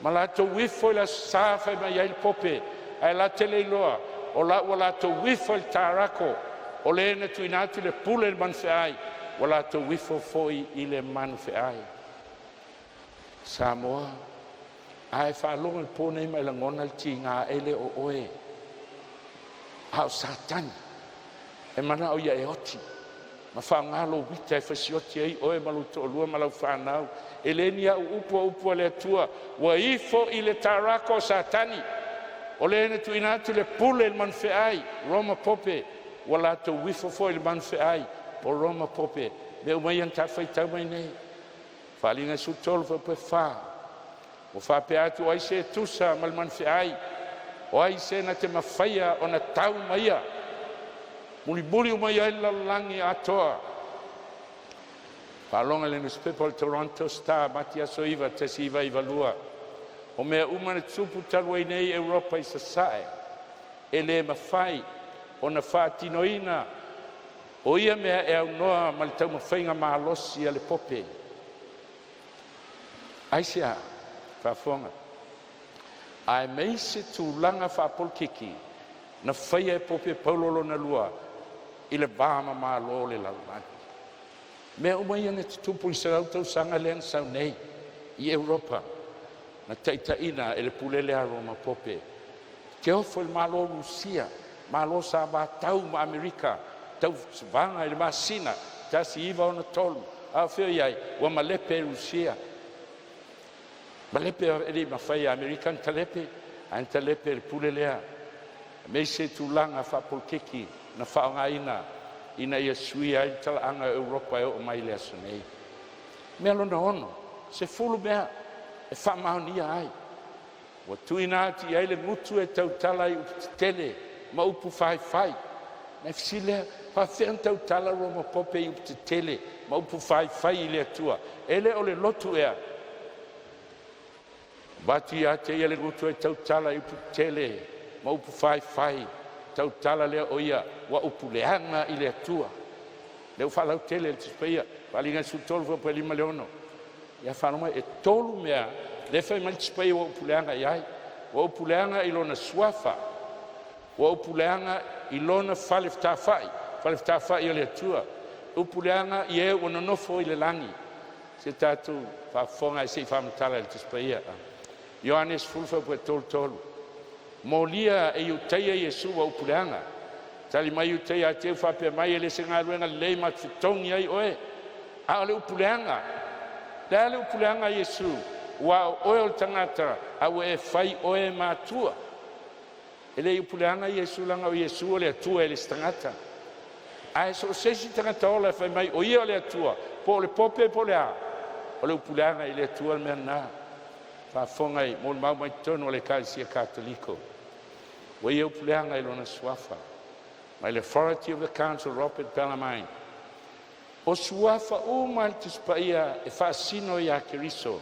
ma la to wifo I la sa fai mai ai le pope, ai la tele iloa, o la to wifo il tarako, o le ene tuinatu le pule le manu fe ai, o la to wifo foi I le manu fe ai. Samoa, ai whaalonga le pōne mai la ngona le ti ngā ele o oe. Hao satani, e mana o ia e oti. Ma whaangalo wita e whasioti ei oe maluto o lua malau whanau. E le nia upua le atua, wa ifo I le tarako satani. O le ene tuinatu le pule le manwhe ai, Roma pope, wa lato wifo fo I le manwhe ai, po Roma pope. Me umai an ta whaitau mai nei. Whalinga su tolu pe wha. O wha pe atu ai se tusa mal manwhe ai. O ai se na te mawhaia o na tau maia. Muli o mai ai lalangi atoa. Whalonga le newspaper Toronto Star, Matia Soiva, te siva I valua. O mea umane tupu talwai nei Europa I sasae. E le mawhai o na whaatinoina. O ia mea e au noa mal tau mawhainga mahalosi a le pope. Aisia, whaafonga. Ai mei se tūlanga whaapolkiki na whaia e pope paulolo na lua I le bāma mālo le lalani. Mea umai ane te tupu I sarau tau sanga leang sau nei I Europa na taitaina e le pulele a Roma pope. Te ofo il mālo Rusia, mālo sa tau ma Amerika, tau vanga I le masina, tasi iwa ona tolu, a whio iai, wa malepe Rusia. Malepe e mawhai Amerikan talepe, an talepe le pulelea. Mei se tūlanga whapolkeki na whaongaina ina ia sui ai talaanga Europa e o mai lea sonei. Mea lona ono, se fulu mea e whamaonia ai. Wa tuina ati ai le ngutu e tau tala I uptele, ma upu whai. Na fsilea, whawhean tau tala Roma pope I uptele, ma upu whai I le atua. Ele o le lotu ea. Bati ate ia le ngutu e tau tala I uptele, ma upu whai. Tau tala lea o ia, wa upu leanga I le atua. Leu whalau tele le tispeia, walinga su tolu pa 5 leono. Ia whanoma e tolu mea, le whai mai tispeia wa upu leanga iai. Wa upu leanga I lona suafa. Wa upu leanga I lona whalewtawhai I le atua. Upu leanga I e wana nofo I le langi. Se tatu whafonga I se whamatala le tispeia. Ioannes fulfa pa tolu. Molia e uteia Yesu wa upuleanga. Tali mai uteia te whapea mai e le senga ruenga lei matfitongi ai oe. A le upuleanga. Le upuleanga Yesu. Wa oe o tangata au e whai oe matua. E le upuleanga Yesu langa o Yesu o le atua e le stangata. A e so sesi tangata ola e whai mai o ia o le atua. Po le pope po le a. O le upuleanga I le atua mea na. Whafongai mo mau mai tono le kaisia katoliko. Wa ia upuleanga I lona suafa. Mai le authority of the council, Robert Bellarmine. O suafa uma I tispaia e whaasino I a keriso.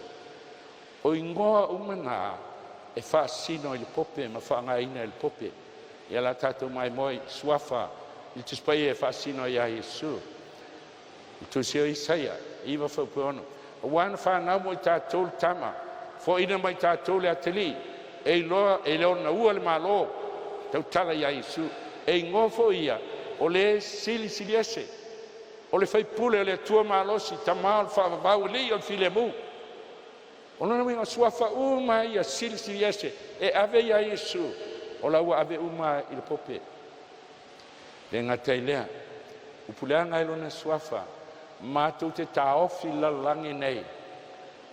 O ingoa umana e whaasino I le pope, ma whaangaina I le pope. Ia la tatou mai moi suafa I tispaia e whaasino I a Yesu. I tusio Isaia, iwa whaupuono. O wana whanau mo I tatou tama. Fo ina mai tatou le ateli. E leo na ua le malo. Tau tala ia Yesu. E ngofo ia. O le sili ese. O le whaipule o le atua malosi. Tamal whaavavau li o le filemu. O lona minga suafa uma ia sili ese. E ave ia Yesu. O la ua ave uma I le pope. Le ngatai lea. Upuleanga I lona suafa. Mātou te taofi lalangi nei.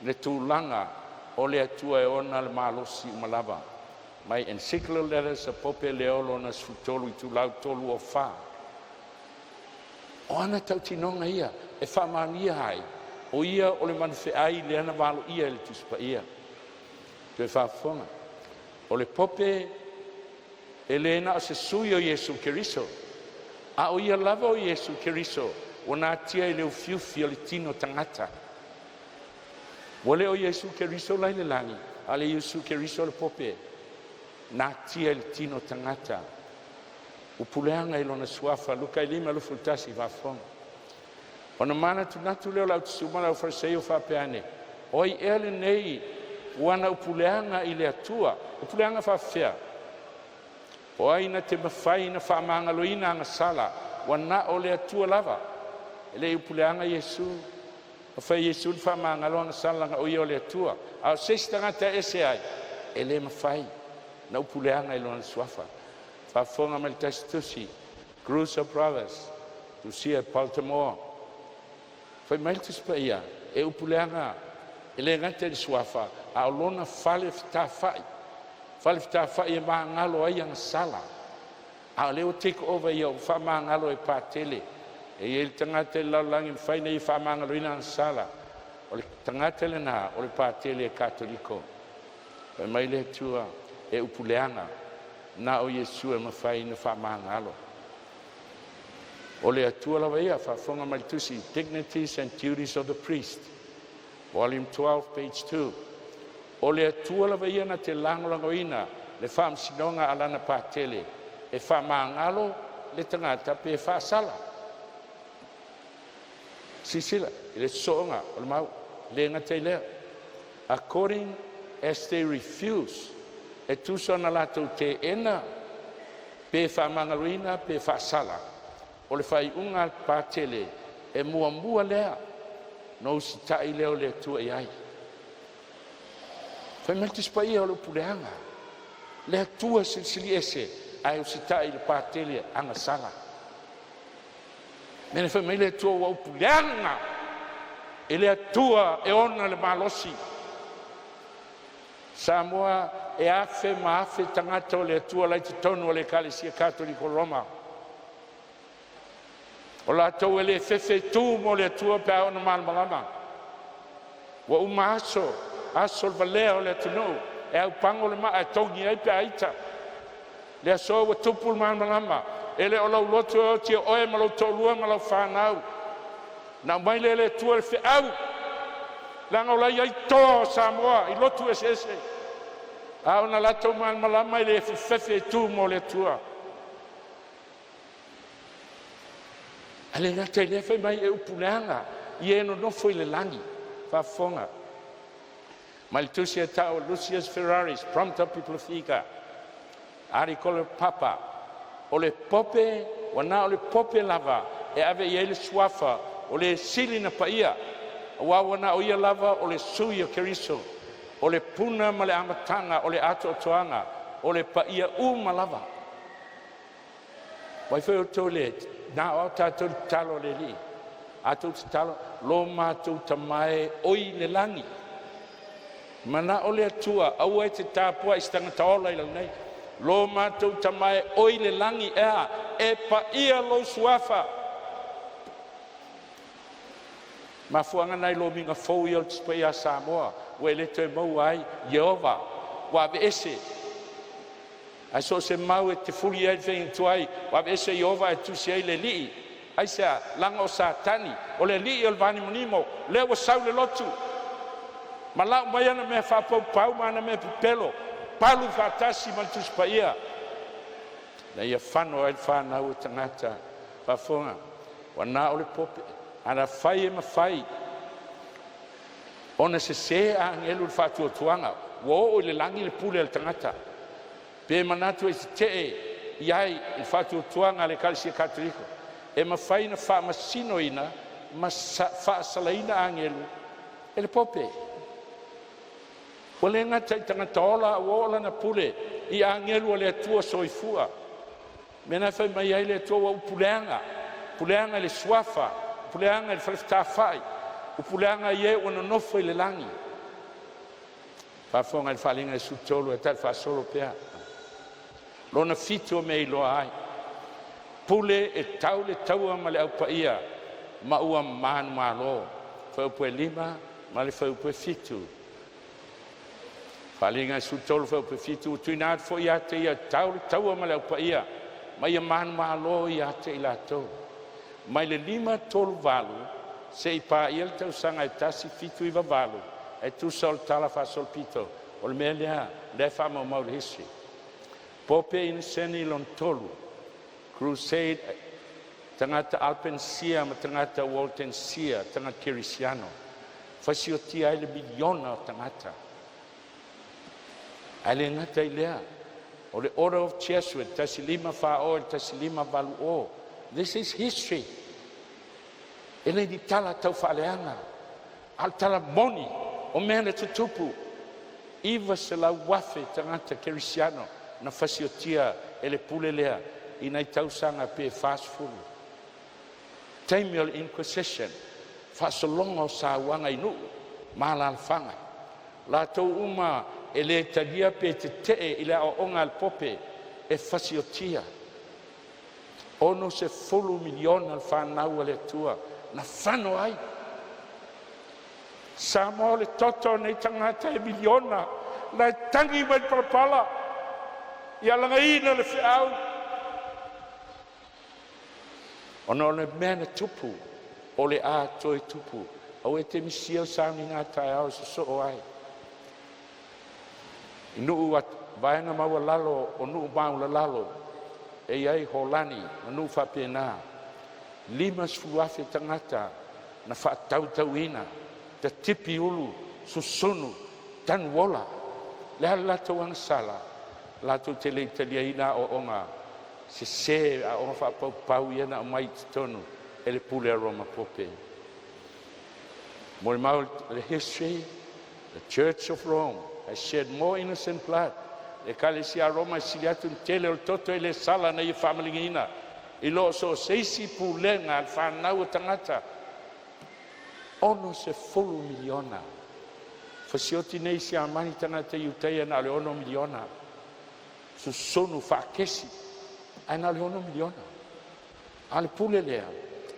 Le tūlanga. O le atua e ona le malosi umalawa. mai encyclical letters sa pope leolo na sutolu I tulau tolu o wha. O ana tau tinonga ia, e whamania hai, o ia o le manwheai le ana walo ia le tuspa ia. Tue whafonga. O le pope e le na o se sui o Yesu Keriso. A o ia lava o Yesu Keriso, o nā tia I leo fiufi o le tino tangata. Wale o Yesu Keriso lai le langi, a le Yesu Keriso le pope, nā tia le tino tangata. Upuleanga I lona suafa, luka I lima lufu tasi whafonga. Ona mana tunatu leo lau tisuma lau fariseo whapeane. Oi ele nei, wana upuleanga I le atua, upuleanga whawhea. O aina te mawhai na whamanga loina anga sala, wana o le atua lava. Ele upuleanga Yesu, o whai Yesu le whamanga loina sala nga o i o le atua. Au sestanga te ese ai, ele mawhai, na upuleanga I lona suafa. Whafonga me le tastusi, Groups of Brothers, tu sia Baltimore. Whai mailtis pa ia, e upuleanga, ele ngate le suafa, a lona fale fita whai. Fale fita whai e maa ngalo ai ang sala. A leo take over ia o wha maa ngalo e pātele. E il tangate laulangi mwhai nei wha maa ngalo ina ang sala. O le tangate le na, o le pātele e katoliko. Whai maile tua, e upuleanga, na o Yesu e mawhai na wha maa ngalo. O le atua lawa ia, whafonga malitusi, Dignities and Duties of the Priest. Volume 12, page 2. O le atua lawa ia na te langolangoina, le whaamsinonga alana pātele, e whamangalo le tangata pe whaasala. Sisila, le soonga, o le mau, le ngatei lea. According as they refuse, e tuso na lato te ena, pe whamangaloina pe whaasala. O le whai unga pātele, e mua lea, no si tai leo le atua iai. Whai meltis pa ia o le puleanga, le atua silsili ese, ai o si tai le pātele anga sala. Mene whai mele atua wa puleanga, e le atua e ona le malosi. Samoa e afe maafe tangata o le atua lai te tonu o le Kalesia Katoliko Roma. O la tau ele fefe tu mo le atua pe aona malmalama. Wa uma aso le valea o le atunu, e au pango le maa e tongi ai pe aita. Le aso wa tupu le malmalama, ele o lau lotu o tia oe ma lau tolua ma lau whanau. Na mai le atua le fe au, langa o lai ai toa Samoa, I lotu ese. Au na la tau malmalama ele fefe tu mo le atua. Ale nga te lefe mai e upuleanga, I e no foi le langi, whafonga. Malitusia tau Lucius Ferraris, prompter people fika. Ari kole papa, o le pope, wana o le pope lava, e ave I ele suafa, o le sili na paia, wana o ia lava o le sui o Keriso, o le puna ma le amatanga, o le ato o toanga, o le paia lava. Wai whai o tole, na o tātou talo le li. Atou talo, lo mātou tamae oi le langi. Mana o le atua, au e te tāpua I stanga taola I lau nei. Lo mātou tamae oi le langi ea, e pa ia lo suafa. Ma fuanga nai lo minga fau I o tispai a Samoa, ue le toi mau ai, Yehova, wa ese. Ai so se mau e te furi ai whengi tuai, wa ese Yehova e tusi ai le lii. Ai sea langa o satani, o le lii o le vani monimo, leo wa sau le lotu. Ma lau mai ana mea whapau pau, ma ana mea pipelo, palu whatasi ma tusi pa ia. Na ia whano ai whanau o tangata, whafonga, wa na o le pope, ana whai e ma whai. Ona se a ngelu le whatua tuanga, wo o le langi le pule le tangata. Pe manatu e te iai il fatu tuanga le Kalesia Katoliko. E ma fai na fa masino ina, ma fa salaina angelu. E le pope. Wale ngata I tangata ola wola na pule I angelu le atua soifua. Mena fai mai ai le atua wa upuleanga. Puleanga le suafa, puleanga le falifta fai. Upuleanga ie wana nofo I le langi. Fafonga le falinga e sutolo e tal fa solo pea. Lona fitu o Mea Lilo ai. Pule e tau le taua ma le au paia. Ma ua manu malo. Whaupue 5 ma le whaupue 7. Whalinga su tolu whaupue 7. Tuina at fo ia te ia tau le taua ma le au paia. Ma ia manu malo ia te ila tau. Mai le 5 tolu valu. Se i pa ia le tau sanga e tasi 7 iwa valu. E tu sol tala fa sol pito. O le mea lea. Le wha mau le hisi. Pope in seni lon tolu. Crusade, tangata Alpensia, ma tangata Waltensia, tangata Kirisiano. Fasiotia ai le biliona o tangata. Ai le ngata i lea. O le Order of Jesuit, tasi 5 whao, tasi 5 valu o. This is history. Ele di tala tau whaaleanga. Al tala moni, o mea le tutupu. Iwa se la wafe tangata Kirisiano, na fasiotia ele pule lea. Ina tausanga pe fast food. Time Inquisition. Fasolongo sa wanga inu. Malal fanga. La tau uma ele tagia pe te ila o onga al pope e fasiotia. Ono se fulu miliona al whanau ale tua. Na whano ai. Samoa le toto nei tangata e miliona. Na tangi mai papala. Ia langa ina le whiau. Ono le mena tupu, o le a toi tupu, au e te misia sami ngā tai au se so o ai. I nuu at vaenga maua lalo, o nuu maula lalo, e iai holani, o nuu whapena. 5 sfuafe tangata, na whaatautauina, te tipi ulu, susunu, tan wola, le halato ang sala, lato te le italiaina o onga, se a o fa pau ia na mai tonu ele pule Roma pope. Mo le history, the Church of Rome has shed more innocent blood. Le Kalesia Roma siliatu tele o toto ele sala na i family ina. Ilo so seisi pule nga fa na tangata. Ono se fulu miliona. Fasioti nei si amani tangata yuteia na le ono miliona. Su sonu fa kesi. Aina le 1 miliona. Ale pule lea.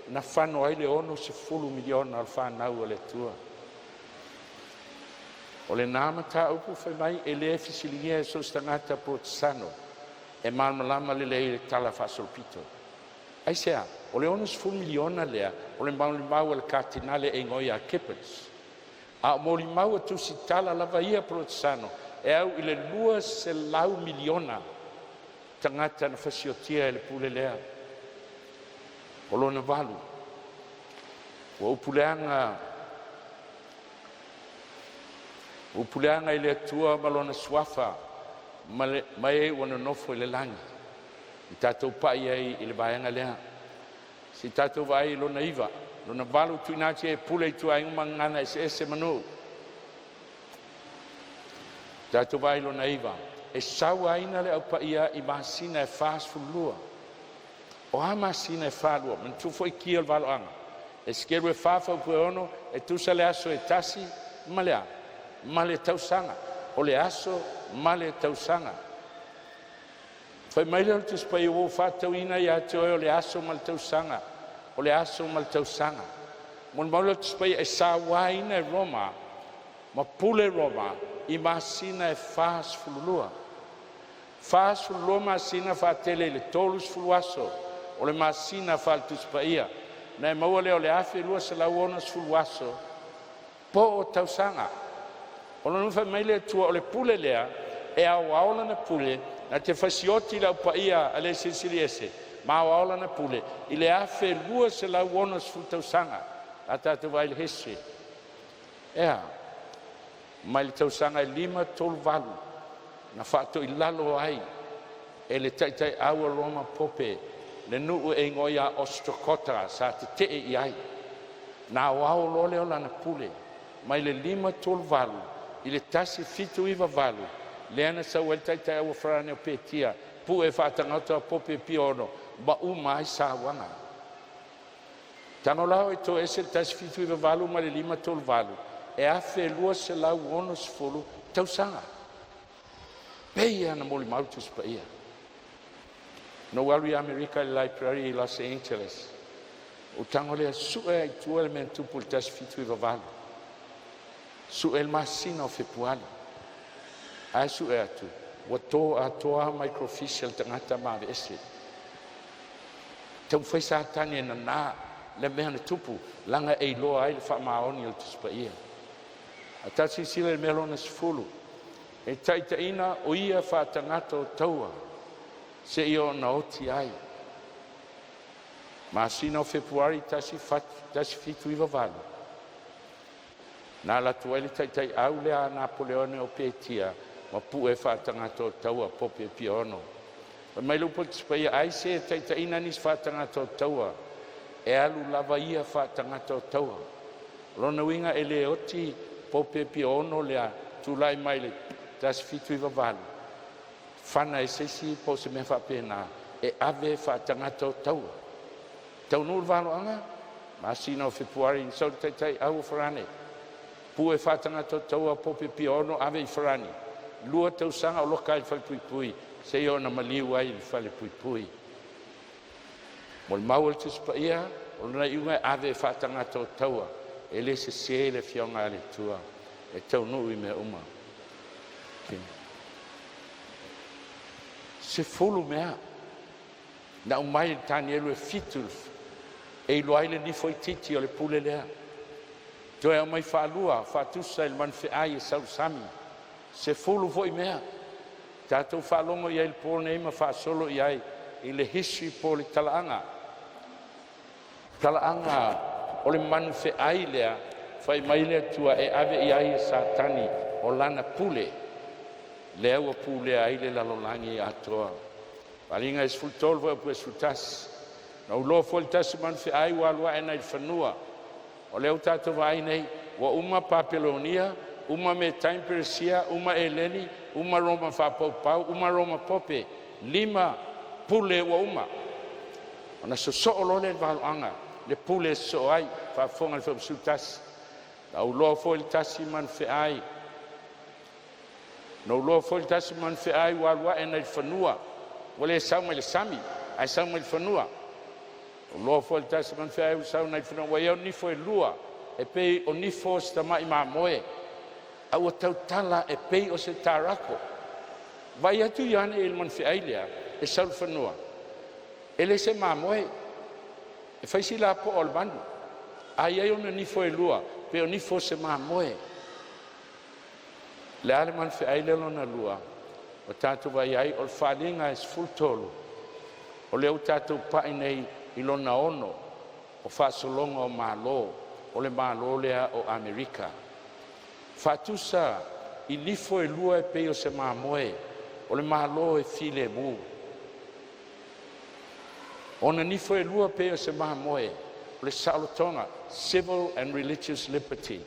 Na whano ai le 10 miliona al whanau ale tua. O le nama ta upu whai mai e le fisilingia e sos tangata Protestano. E malmalama le le tala whasolpito. Ai sea, o le 10 miliona lea, o le mau al cardinale e ngoi a Kippens. A mo li mau tu si tala lava ia Protestano. E au i le 2 miliona. Tangata na fasiotia e le pule lea. O lona valu. O upuleanga i le atua ma lona suafa. Ma e wana nofo i le langi. I tatou pai ai i le vaenga lea. Si tatou vai i lona iwa. Lona valu tuinati e pule i tua inga ngana ese manu. Tatou vai i lona iwa. E sau aina le au paia i masina e fast fulua. O a masina e falua, man tu foi kia al valoanga. E skeru e fafa upu ono, e tu sa le aso e tasi, malea, male tausanga. O le aso, male tausanga. Fai maile o tus pai o fatau ina i ate o le aso mal tausanga. O le aso mal tausanga. Mon maile o tus pai e sa waina e Roma, ma pule Roma, i masina e fast fulua. Fas fulua masina fa tele le tolus fuluaso o le masina fa tus paia na e maua le o le afe lua se la uonas fuluaso po o tausanga o no fa mai le tua o le pule lea e au aula na pule na te fasioti la paia ale siciliese ma au aula na pule i le afe lua se la uonas fu tausanga ata tu vai le history mai le tausanga 5 tolu valu na fato i lalo ai e le taitai aua Roma pope le nuu e ngoia ostrokota sa te i ai na wao lole o lana pule mai le 5 tolu valu i le tasi fitu iwa valu le ana sa wel taitai aua frane o petia pu e whatangata pope piono ba umai sa wanga tano lao e to ese tasi fitu iwa valu mai le 5 tolu valu e afe lua se lau ono sfulu tausanga Peia na moli mautus paia. No walu America Library in Los Angeles. O tango le sue ai tua le mentupu le tasi fitu I vavalu. Sue el masina o fepuali. Ai sue atu. Wato atoa microficial tangata mawe ese. Tau fai sa tani e na le mea ne tupu. Langa e loa ai le wha maoni o tuspa ia. A tasi sila le melo na sifulu. E taitaina o ia wha tangata o taua. Se io na oti ai. Ma sino Februari tasi fitu I vavalu. Na la tuele tai au lea Napoleone o Petia, ma pu e whātangata o taua pope piono. Mai lupo tispaia ai se tai nis whātangata o taua, e alu lava ia whātangata o taua. Rona winga e le oti pope piono lea tulai mai le tasi fitu I vavalu. Whana e sesi po se me whapena, e ave whātangata o taua. Tau nul valo anga, ma sino Februari, so tai au farane. Pu e whātangata o taua pope piono ave I farani. Lua tau sanga o loka I whale pui pui, se io na maliu ai I whale pui pui. Mo le mau te spa ia, o na iunga ave whātangata o taua, e le se le fionga ale tua, e tau nui me uma. Se fulu mea, na umai tani elu e fitu, e ilo aile ni foi titi o le pule lea. Toe au mai whaalua, whaatusa il manwhi ai e sau sami. Se fulu foi mea. Tātou whaalongo I ai pō nei ma whaasolo I ai I le history pō le talaanga. Talaanga o le manwhi ai lea, whai mai lea tua e ave I ai e satani o lana pule. Lea ua pule ai le lalolangi atoa. Palinga es fultol wa pu sutas. Na ulo fol tas man fi ai walwa e nai fanua. O leo tato vai nei wa uma Papelonia, uma me time Persia, uma Eleni, uma Roma fa pau, uma Roma pope, 5 pule wa uma. Ona so lo le valanga, le pule so ai fa fonga fa sutas. Na ulo fol tas man fi ai. No ulo fol tas man fi ai walwa e nai fanua. Wale sauma le sami, ai sauma le fanua. O loa fo le tasi man whea eu sauna I fanua, wai au nifo e lua, e pei o nifo sta mai ma moe. Au o tau tala e pei o se tarako. Vai atu iane e man whea ilea, e sau fanua. E le se ma moe, e whaisi la po o le bandu. Ai ai ona nifo e lua, pe o nifo se ma moe. Le ale man whea ilea lona lua. O tātou vai ai, o le whalinga e sfultolu. O leo tātou pai nei I lona ono, o whaasolonga o malo, o le malo lea o Amerika. Whaatusa I nifo e lua e pei o se mamoe, o le malo e file mu. O na nifo e lua pei o se mamoe, o le salotonga, civil and religious liberty.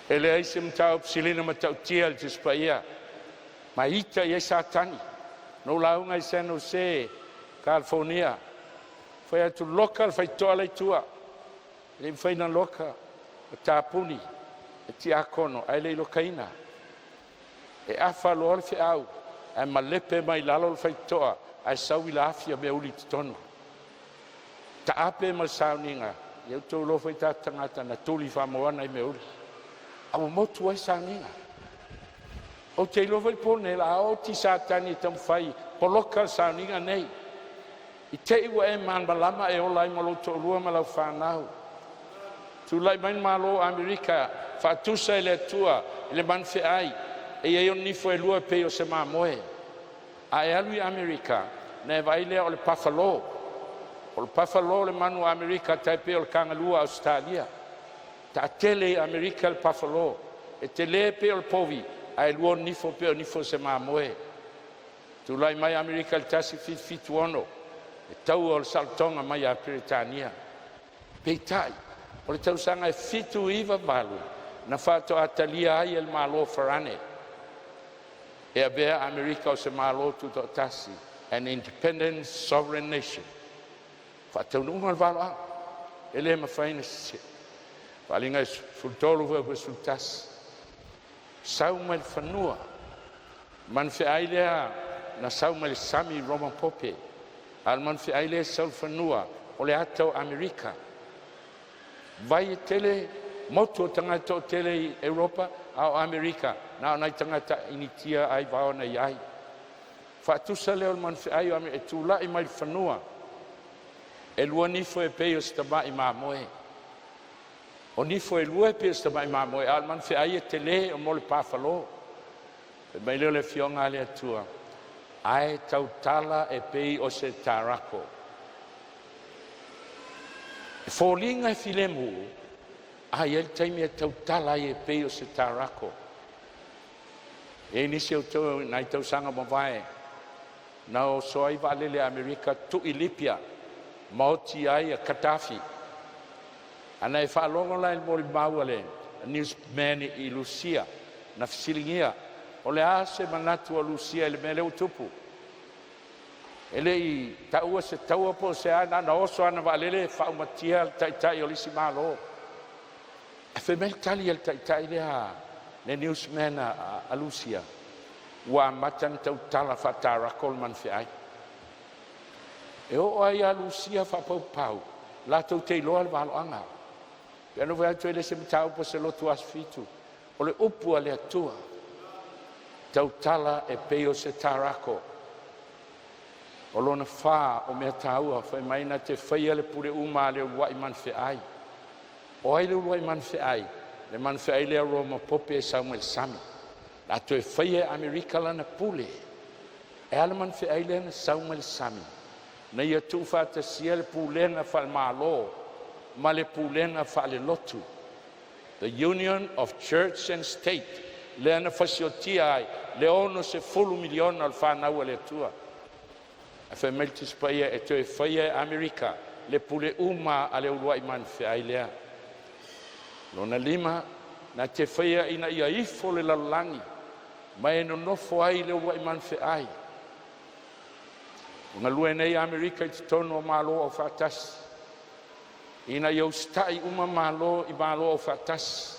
E le aise mtau psilina matau tia le tispaia, ma ita I satani, no launga I San Jose, California, foi atu local fai toa lai tua, le fai na loka, o tāpuni, e tiakono, ai le lokaina, e awha loa le fi au, ai malepe mai lalo le fai toa, ai sau I la afia me uli titono. Ta ape ma sauninga, iau tau lo fai tā tangata na tuli whamoana I me uli. Awa motu ai sauninga. O te ilo fai pone la o ti satani tam fai, po local sauninga nei. I te iwa e man balama e ola I malo to rua malau whanau. Tu lai main malo Amerika, whaatusa I le tua, I le manwhi ai, e e on nifo e lua pe o se mamoe. A e alui Amerika, ne vai lea o le Buffalo. O le Buffalo le manu Amerika tai pe o le kangalua Australia. Ta tele Amerika le Buffalo, e te le pe o le povi, a e lua nifo pe o nifo se mamoe. Tu lai mai Amerika le tasi fitu ono. E tau o le saltonga mai a Britania. Peitai, o le tausanga e fitu iwa valu, na whato atalia ai el malo farane. E a bea Amerika o se malo tuto tasi, an independent sovereign nation. Whatau nunga le valu a, e le mawhaina se. Whalinga e sultolu vau sultas. Sau mai whanua, man whi ailea na sau mai sami Roman Pope. Al man fe aile sal fanua o le atau Amerika. Vai tele moto tangata o tele Europa au Amerika. Na nai tangata initia ai vao na iai. Fatusa leo man fe ai ame e tula i mai fanua. E lua nifo e peo stama i mamoe. O nifo e lua e peo stama i mamoe. Al man fe ai e tele o mole pafalo. E mai leo le fionga le atua. Ai tautala e pei o se tarako. E fōlinga e filemu. Ai el taimi e tautala e pei o se tarako. E nisi o tau nai tau sanga mawai. Nau soai valele Amerika tu ilipia. Mauti ai a Katafi. Ana e whaalonga lai mori mauale. A newsman i Lucia. Na fisilingia. O le ase manatu a Lucia e le mele utupu. Ele i taua se taua po se ana na oso ana valele whaumatia al taitai o lisi malo. E whemel tali al taitai lea le newsman a Lucia. Wa matan tau tala whatarakol man whiai. E o ai a Lucia whapau pau. La tau te loa le valo anga. Pe anu vea tue le se mitau po se lotu asfitu. O le upua le atua. Tau tala e peo se tarako. O lona wha o mea taua. Whai maina te whaia le pure uma le uai man whiai. O ai le uai man whiai. Le man whiai le aroma pope e Samuel Sami. La toe whaia Amerika lana pule. E ala man whiai le na Samuel Sami. Na ia tu whata sia le pulenga whal malo, ma le pulenga whale lotu. The Union of Church and State, le ana whasiotia ai, le ono se fulu miliona al whanau le tua. A whai meltis paia e toe whaia Amerika, le pule uma a le uruai man whiai lea. Lona lima, na te whaia ina ia ifo le lalangi, mai no nofo ai le uruai man whiai. Nga lue nei Amerika i tono o malo o whatas. Ina iau stai uma malo i malo o whatas.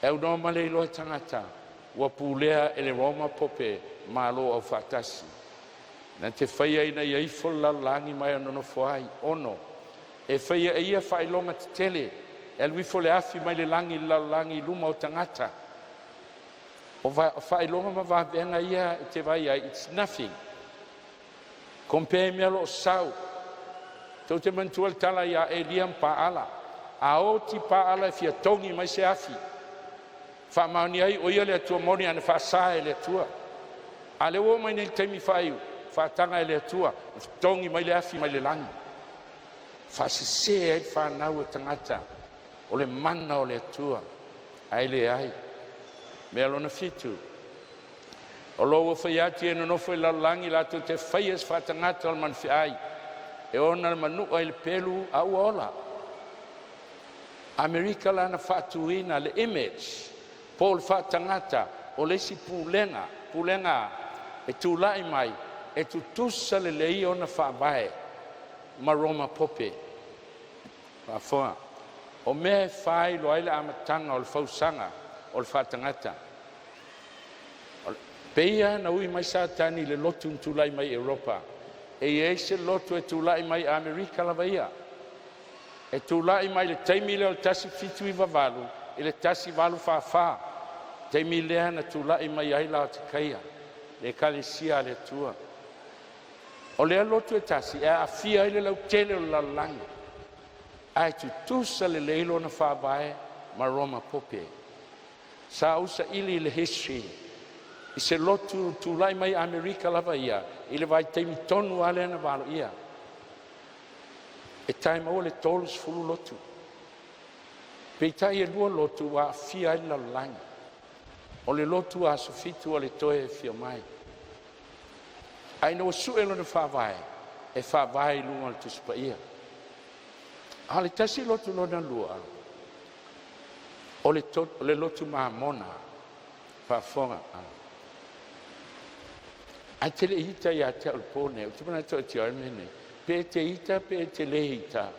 E uno male ilo e tangata. Ua pulea ele Roma pope malo o whatas. Na te whaia ina ia ifo lalangi mai anono fuai. Ono. E whaia e ia whailonga te tele. E luifo le afi mai le langi lalangi luma o tangata. O whailonga ma wavenga ia te vai ai. It's nothing. Compare me lo sau. Tau te mantua tala ia Eliam paala. A o ti paala fia tongi mai se afi. Fa mauni ai o ia le tua moni ana fa sa le tua. A le o mai nei temi fai. Fa tanga le tua. Tongi mai le afi mai le langi. Fa se e fa nau tangata. O le mana o le tua. Ai le ai. Me alona fitu. O loa whaiati e nonofo i lalangi la te whaias whatangata al man whiai. E ona manua i le pelu au ola. Amerika lana whatuina le image. Paul whatangata o lesi pulenga e tūlai mai e tu tusa le lei ona whabae. Ma Roma pope. Whafoa. O mea whai lo aile amatanga o le whausanga o le whatangata. Peia na ui mai satani le lotu tulai mai Europa. E se lotu e tulai mai Amerika la vaia. E tulai mai le taimile o le tasi fitu i vavalu. E le tasi valu whawha. Taimile na tulai mai aila o te kaia. Le kalesia le tua. O lea lotu e tasi. E a fia ile lau tele o la langi. Ai tu tusa le leilo na whabae ma Roma pope. Sa usa ili le history. I se lotu tulai mai Amerika lava ia. I le vai teimi tonu ale na valo ia. E taima o le tolus fulu lotu. Peitai e lua lotu wa fia ila langi. O le lotu a sofitu o le toe e fia mai. Ai no su elo na whawai. E whawai lunga le tuspa ia. A le tasi lotu lona lua. O le lotu maa mona. Whafonga. A te le hita ia te alpone, o te mana toa te armene, pe te hita, pe te le hita.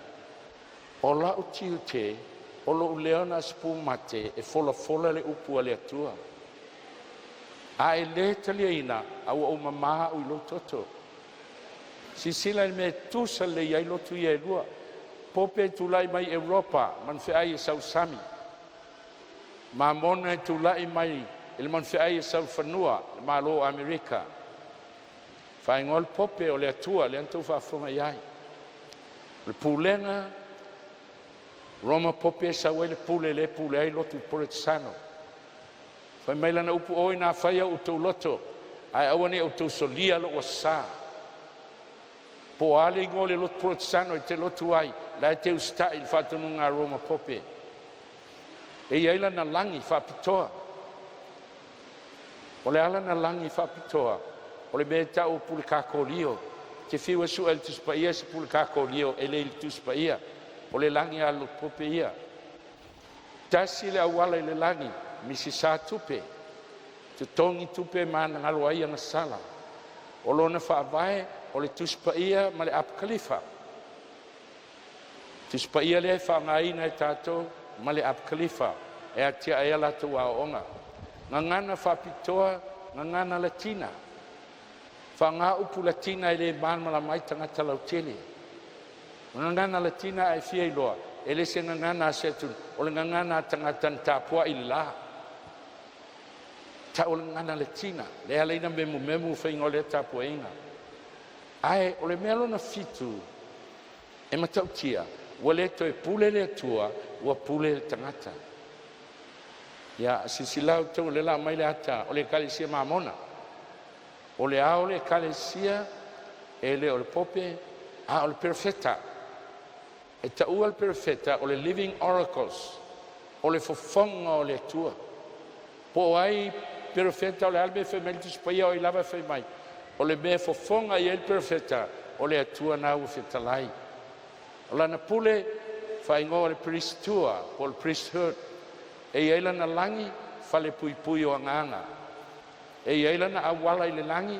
O la o tiu te, o lo leona spumate, e fola le upu a le atua. A e le tali ina, au o mamaha u ilo toto. sisila i me tusa le iai lotu ia e lua pope tulai mai Europa man feai e sausami mamona e tulai mai e le man feai e saufanua le malo Amerika faingol pope o le atua le antou faafoga iai le pulenga Roma pope sa wele pule le pule ai lotu Protestanto fai mai lana upu oi na fai au tau loto ai awane au tau solia lo wasa po ale ngole lotu Protestanto e te lotu ai la te usta il fatununga Roma pope e ia lana langi fa pitoa o le ala na langi fa pitoa o le meta o pule kakolio te fiwa su el tuspaia se pule kakolio e le tuspaia o le langi alo pope ia tasi le awala i le langi misi sa tupe te tongi tupe mana ngalo ai anga sala o lona faavae o le tuspaia ma le apkalifa tuspaia le whangaina e tatou ma le apkalifa e atia e ala tu aonga ngangana whapitoa ngangana latina whanga upu latina i le manmala mai tangata lautele ngangana latina ai fia iloa e le se ngangana setun o le ngangana tangata tapua i la ta o le ngangana latina le aleina memu whaingo le tapua inga ai o le melo na fitu e matautia ua le toe pule le atua ua pule le tangata ia sisilau tau le la mai le ata o le kalesia mamona o le ao le kalesia e le o le pope a o le perfetta e taua le perfetta o le living oracles o le fofonga o le atua po ai perfetta o le albe femelitus paia o i lava fai mai o le mea fofonga i el perfetta o le atua na ua fetalai o lana pule whaingoa le priestua o le priesthood e iaila na langi fale pui pui o anganga e iaila na awala i le langi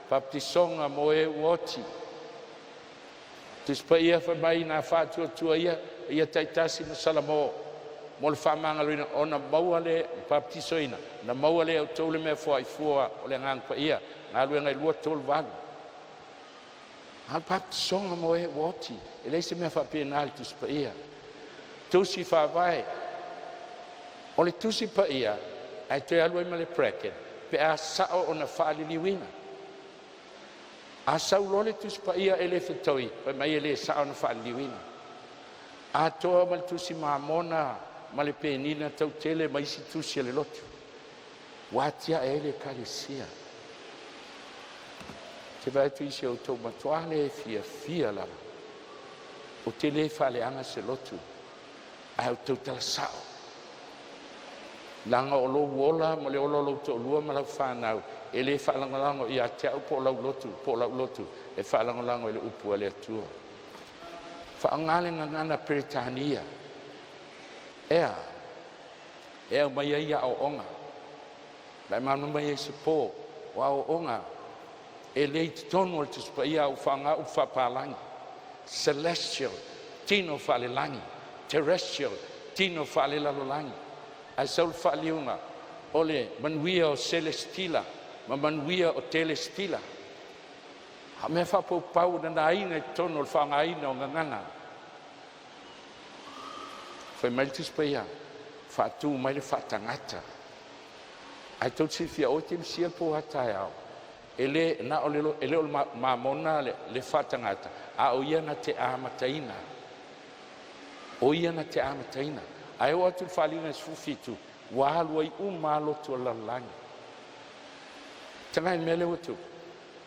baptisonga mo e uoti tispa ia fa mai na fatu tua ia taitasi na salamo mo le whamanga luina o na maua le baptisoina na maua le au tole me fua i fua o le ngang pa ia na lue ngai lua tol valu al baptisonga mo e uoti e leise me fa pena al tispa ia tusi fa vai o le tusi pa ia ai te alua ma le preken pe a sao o na whaaliliwina a sau lole tusi pa ia e le whetoi pe mai e le sao na whaaliliwina a toa ma le tusi mamona ma le penina tau tele ma isi tusi le lotu watia e le kalesia te vai tu isi au tau matuale e fia lava o te le whaaleanga se lotu a au tau tala sao langa o lo wola mo le olo lo to lua ma la whanau e le whaalangalango i a te au po lau lotu e whaalangalango e le upu le atua whaangalenga ngana Peritania ea mai ai a o onga lai manu mai e se po o a o onga e le i tonu al tuspa ia u whanga u whapalangi celestial tino whaalelangi terrestrial tino whaalelalangi ai saul faliunga ole manuia o celestila ma manuia o telestila ha me fa po pau na ina tono fa nga ina o nganga foi maltis paia fa tu mai le fatangata ai tot si fia o tim sia po ataya ele na ele ma mona le fatangata a o ia na te amataina o ia na te amataina ai o atu falina su fitu wa loi malo to la langi tanga mele otu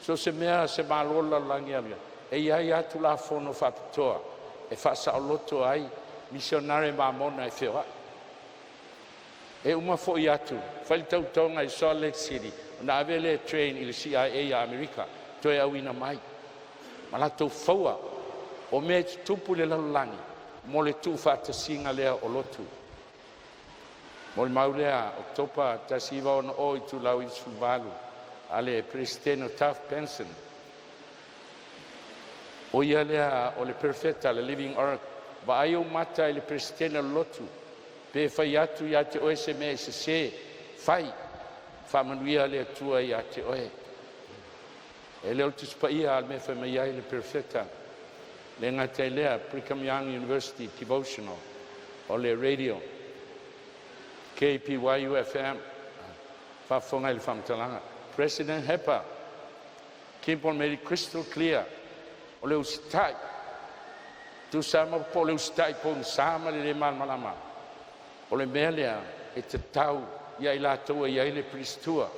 so se mea se malo la langi avia e ia atu la fono faptoa e fa sa loto ai missionare mamona e fewa e uma fo iatu fai tau tonga i Salt Lake City na avele train i le CIA a Amerika to e awina mai malato faua o me tupu le la langi mo le tu fata singa lea o lotu mo le maulea oktopa tasiva ona o i tu lau i suvalu ale presteno tough pension o ia lea o le perfetta le living ark va ai o mata i le presteno lotu pe fai atu ia te oe se me se fai fa manuia le atua ia te oe E leo tu spaia al me fa mai ai le perfetta. Le ngata lea Brigham Young University devotional o le radio KPYU FM fa fonga il famtalanga. President Hepa Kimpon made it crystal clear o le ustai tu sama po le ustai pon sama le malmalama o le melea e te tau ia ila tua ia ile pristua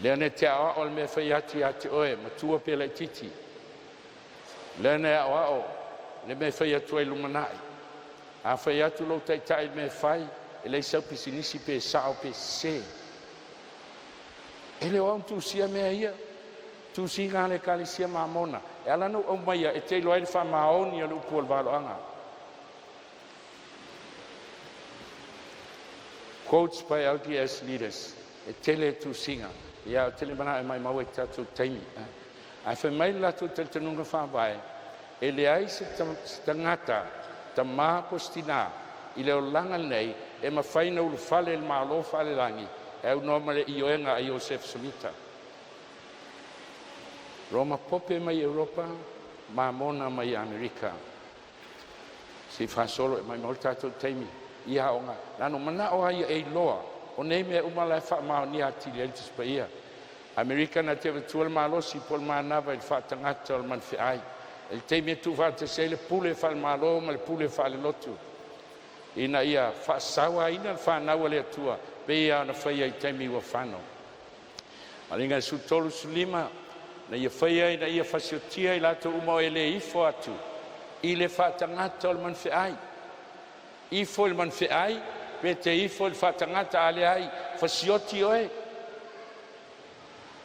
le ne te a o le me fai ati oe matua pe le titi le ne a o le me fai atu e lumanai a fai atu lo tai me fai e le sau pisinisi pe sao pe se e le o tu sia me ia tu singa le kalisia mamona e ala no o mai e te loai fa maoni alu ko valo anga quotes by LDS leaders e tele tu singa ia tele bana mai mau e tatu taimi a fe mai la tu te nunga fa vai e le ai se tangata tama postina i le langa nei e ma faina u fale il malo fale langi e u normale io enga a Joseph Smita Roma pope mai Europa ma mona mai America si fa solo mai molta tu taimi ia onga lano mana o ai e loa o nei me umala fa ma ni ati le spaia America na te tual malo si pol mana va il fa tangata al man fi ai il taimi tu va te se le pule fa il malo ma le pule fa le lotu ina ia fa sawa ina fa na wale tua be ia na fa ia taimi wa fano alinga su tolu sulima na ia fa ia na ia fa siotia ila to umo ele ifo atu ile fa tangata al man fi ai ifo il man fi ai pete ifo il fa tangata ale ai fa sioti oe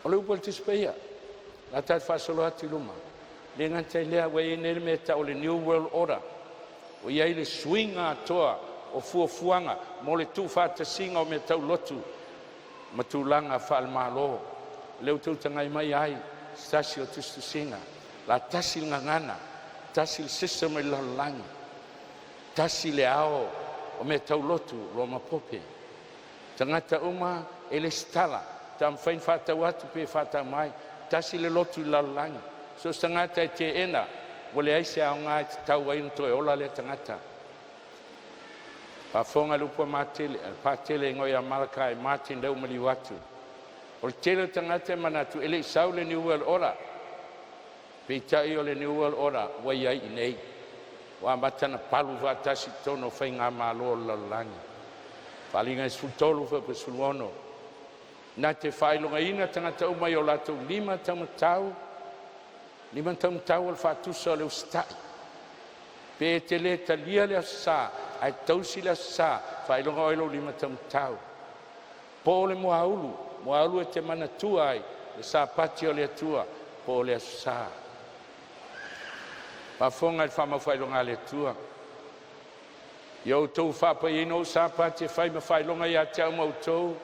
ole upol tispeia la ta fa solo atu luma le ngata lea we ne me ta ole new world order o ia ile swinga toa o fuafuanga mo le tu fa te singa o me tau lotu matulanga fa al malo le tu tangai mai ai stasio tu singa la tasil ngana tasil system il langi tasil ao o me tau lotu Roma pope tangata uma ele stala tam fain fata watu pe fata mai tasil lotu langi so tangata te ena wale ai se aunga tau ai to e ola le tangata pa fonga lupo matele pa tele ngoia malaka e Martin deu mali watu o tele tangata manatu ele saule ni world order pe tai ole ni world order wa ai nei wa matana palu va tasi tono fainga malo lalani palinga sultolo fa pesulono na te failonga ina tangata o mai o lato lima tamatau lima tamatau al fatu sole ustai pe tele talia le sa ai tausi le sa failonga o lima tamatau pole moaulu e te mana tuai le sa patio le tua pole sa pa fonga il fama failonga le tua yo tu fa pa ino sa patio fai ma failonga ya te mo to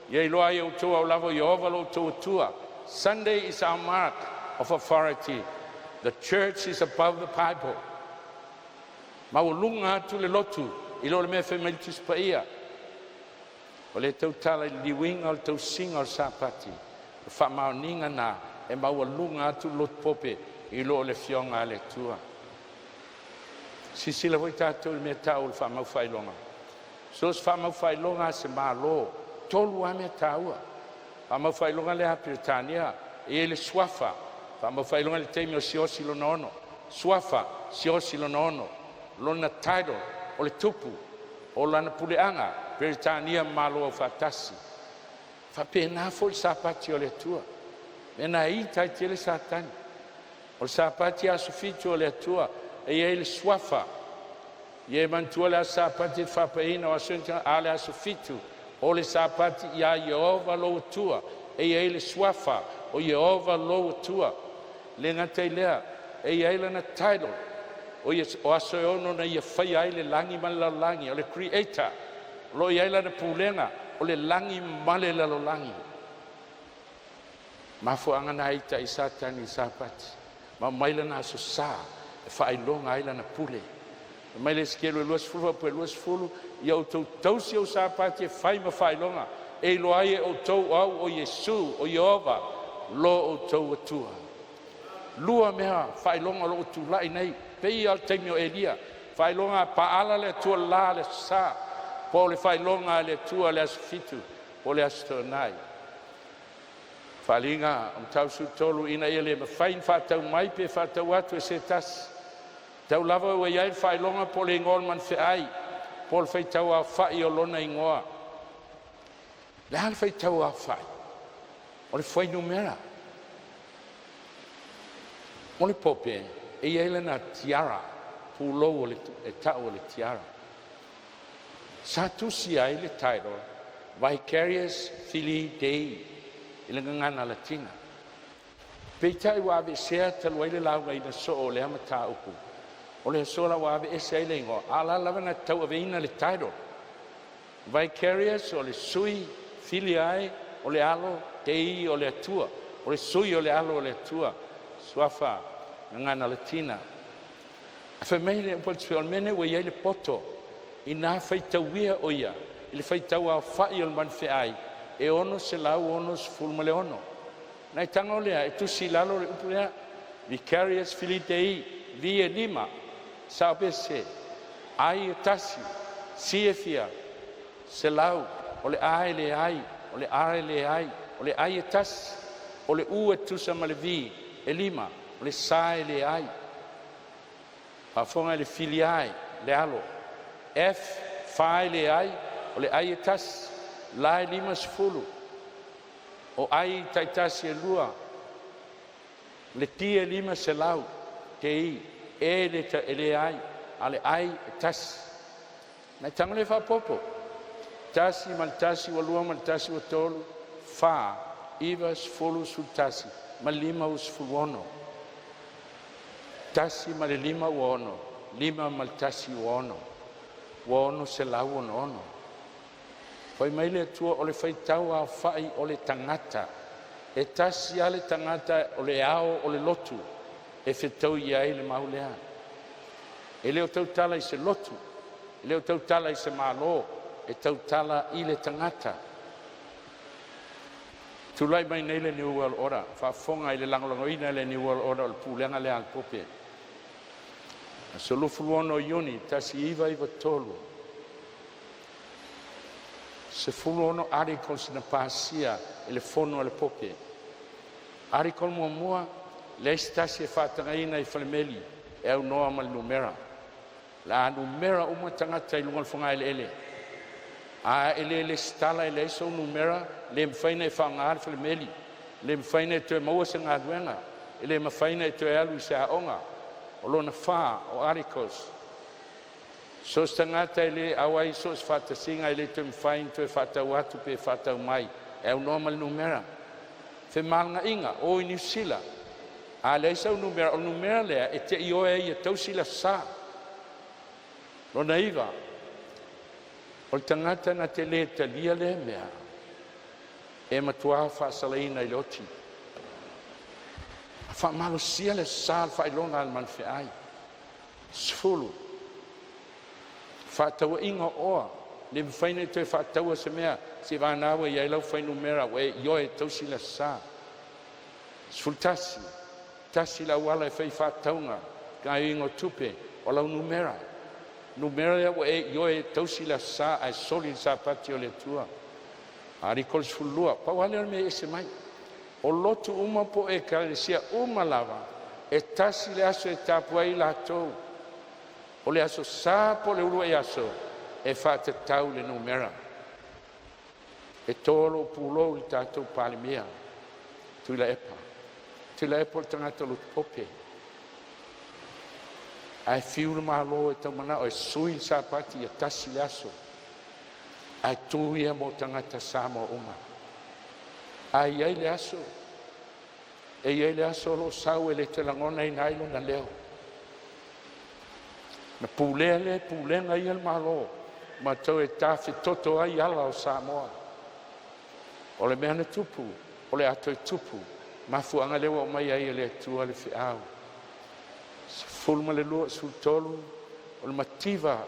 ye loa yo to au lavo yo valo to tua Sunday is our mark of authority. The church is above the Bible. Maulunga tu le lotu ilo le me femelitus paia o le tau tala liwinga o tau singa o sapati fa maoninga na e maulunga tu lot pope ilo le fionga le tua sisila voi tatu me tau fa mau failonga sos fa mau failonga se malo tolu a me tau fa mau failonga le Britania e le swafa fa mau failonga le temio siosi lo nono swafa siosi lo nono lona title o le tupu o lana puleanga Britania malo fatasi fa pena fol sapati o le tua mena ita tele satan o sapati a sufito o le tua e ele swafa ye mantua la sapati fa peina o senta ale a sufito o le sapati ya Jehova lo tua e ele swafa o Jehova lo tua le ngatelea e ele na title o asoeono na ia fai ai le langi ma la langi o le creator lo ia la pulenga o le langi ma le la langi ma fo anga na ita i satani sapati ma mai la na so sa fai longa ai la na pule mai le skelo los fulu ia o tau si o sapati fai ma fai longa e lo ai o tau au o Yesu o Jehova lo o tau atua. Lua mea whailonga lo o tūlai nei, pei al teimio Elia, whailonga paala le atua la le sa, po le whailonga le atua le asfitu, po le astonai. Whalinga, tau su tolu ina ele ma whain whatau mai pe whatau atu e se tas. Tau lava ua iai whailonga po le ngol man whiai, po le whaitau a whai o lona ingoa. Le hal whaitau a whai, o le whai numera. O le pope, e iai na tiara, pulo o le tau o le tiara. Sa tusi ai le title, Vicarious Filii Dei, ile ngana latina. Peitai wa be sea talwai le lawa ina so o le amata upu. O le sola wa be ese ile ngo ala lava na tau aveina le title. Vicarious o le sui filiai o le alo dei o le atua. O le sui o le alo o le atua. Swafa ngana latina. Fa mele po tsuel mene we ile poto. Ina faitawia o ia. Ile faitawa fa il man ai. E ono se lau ono se fulmale ono. Nai tanga lea, e tu si lalo le upulea, Vicarious Filii Dei, via lima, sape se, ai e tasi, si e fia, se lau, o le ai le ai, o le are le ai, o le ai e tasi, o le u e tusa ma le vi, e lima, o le sa e le ai. Pafonga le filiai, le alo, F, fai le ai, o le ai e tasi, lai lima sefulu o ai taitasi e lua le tia lima se lau tei e le ta ele ai ale ai tas na tanga le fa popo tasi mal tasi o lua mal tasi o tolu fa iva sefulu su tasi mal lima us fuono tasi mal lima uono lima mal tasi uono se lau ono Fai mai le tua o le whaitau a whai o le tangata. E tasi a le tangata o le ao o le lotu. E whetau iai le maulea. E leo tau tala i se lotu. E leo tau tala i se malo. E tau tala i le tangata. Tulai mai nei le New World Order. Whafonga i le langolangoina le New World Order o le pūlenga le alpope. So lufuluono iuni, tasi iwa tolu. Se fulono articles na pasia e le fono le pope. Article mua le stasi e whatangaina i whalemeli e au noa mal numera. La numera uma tangata i lunga whanga ele. A ele stala ele so numera le mwhaina i whanga whalemeli. Le mwhaina i tue maua se ngā duenga. Le mwhaina i tue alu i se aonga. O lona wha o articles. So stangata ele awai so fata singa ele te mfain te fata watu pe fata mai e o normal numera fe malnga inga o New Zealand a le sa o numera le e te io e tau sila sa lo naiva o tangata na te le te lia le mea e matua fa salaina i loti fa malo sia le sa fa ilona al man fe ai sfulu Fatawa inga oa, le mwhaine te fatawa se mea, se wānawa i ailau whainu mera, we ioe tausi la sa. Sfultasi, tasi la wala e whai fataunga, ka ingo tupe, o lau numera. Numera ya we ioe tausi la sa, ai soli sa pati o le tua. Ari kol sfulua, pa wale me ese mai. O lotu uma po e karesia uma lava, e tasi le aso e tapuai la tou. O le aso sapo le ulu e aso e whata tau le numera. E tolo pulo i tātou palimea. Tui la epa. Tui la epa o tangata lo pope. Ai fiu le malo e tau mana o e sui sa pati i a tasi le aso. Ai tui e mo tangata Samoa uma. Ai ai le aso. E ai le aso lo sau e le te langona i nailo na leo. Na pulenga i al malo, ma tau e tafi toto ai ala o Samoa. O le mea tupu, o le ato e tupu, ma fuanga lewa o mai ai le atua le fiau. Fulma le lua sul tolu, o le mativa,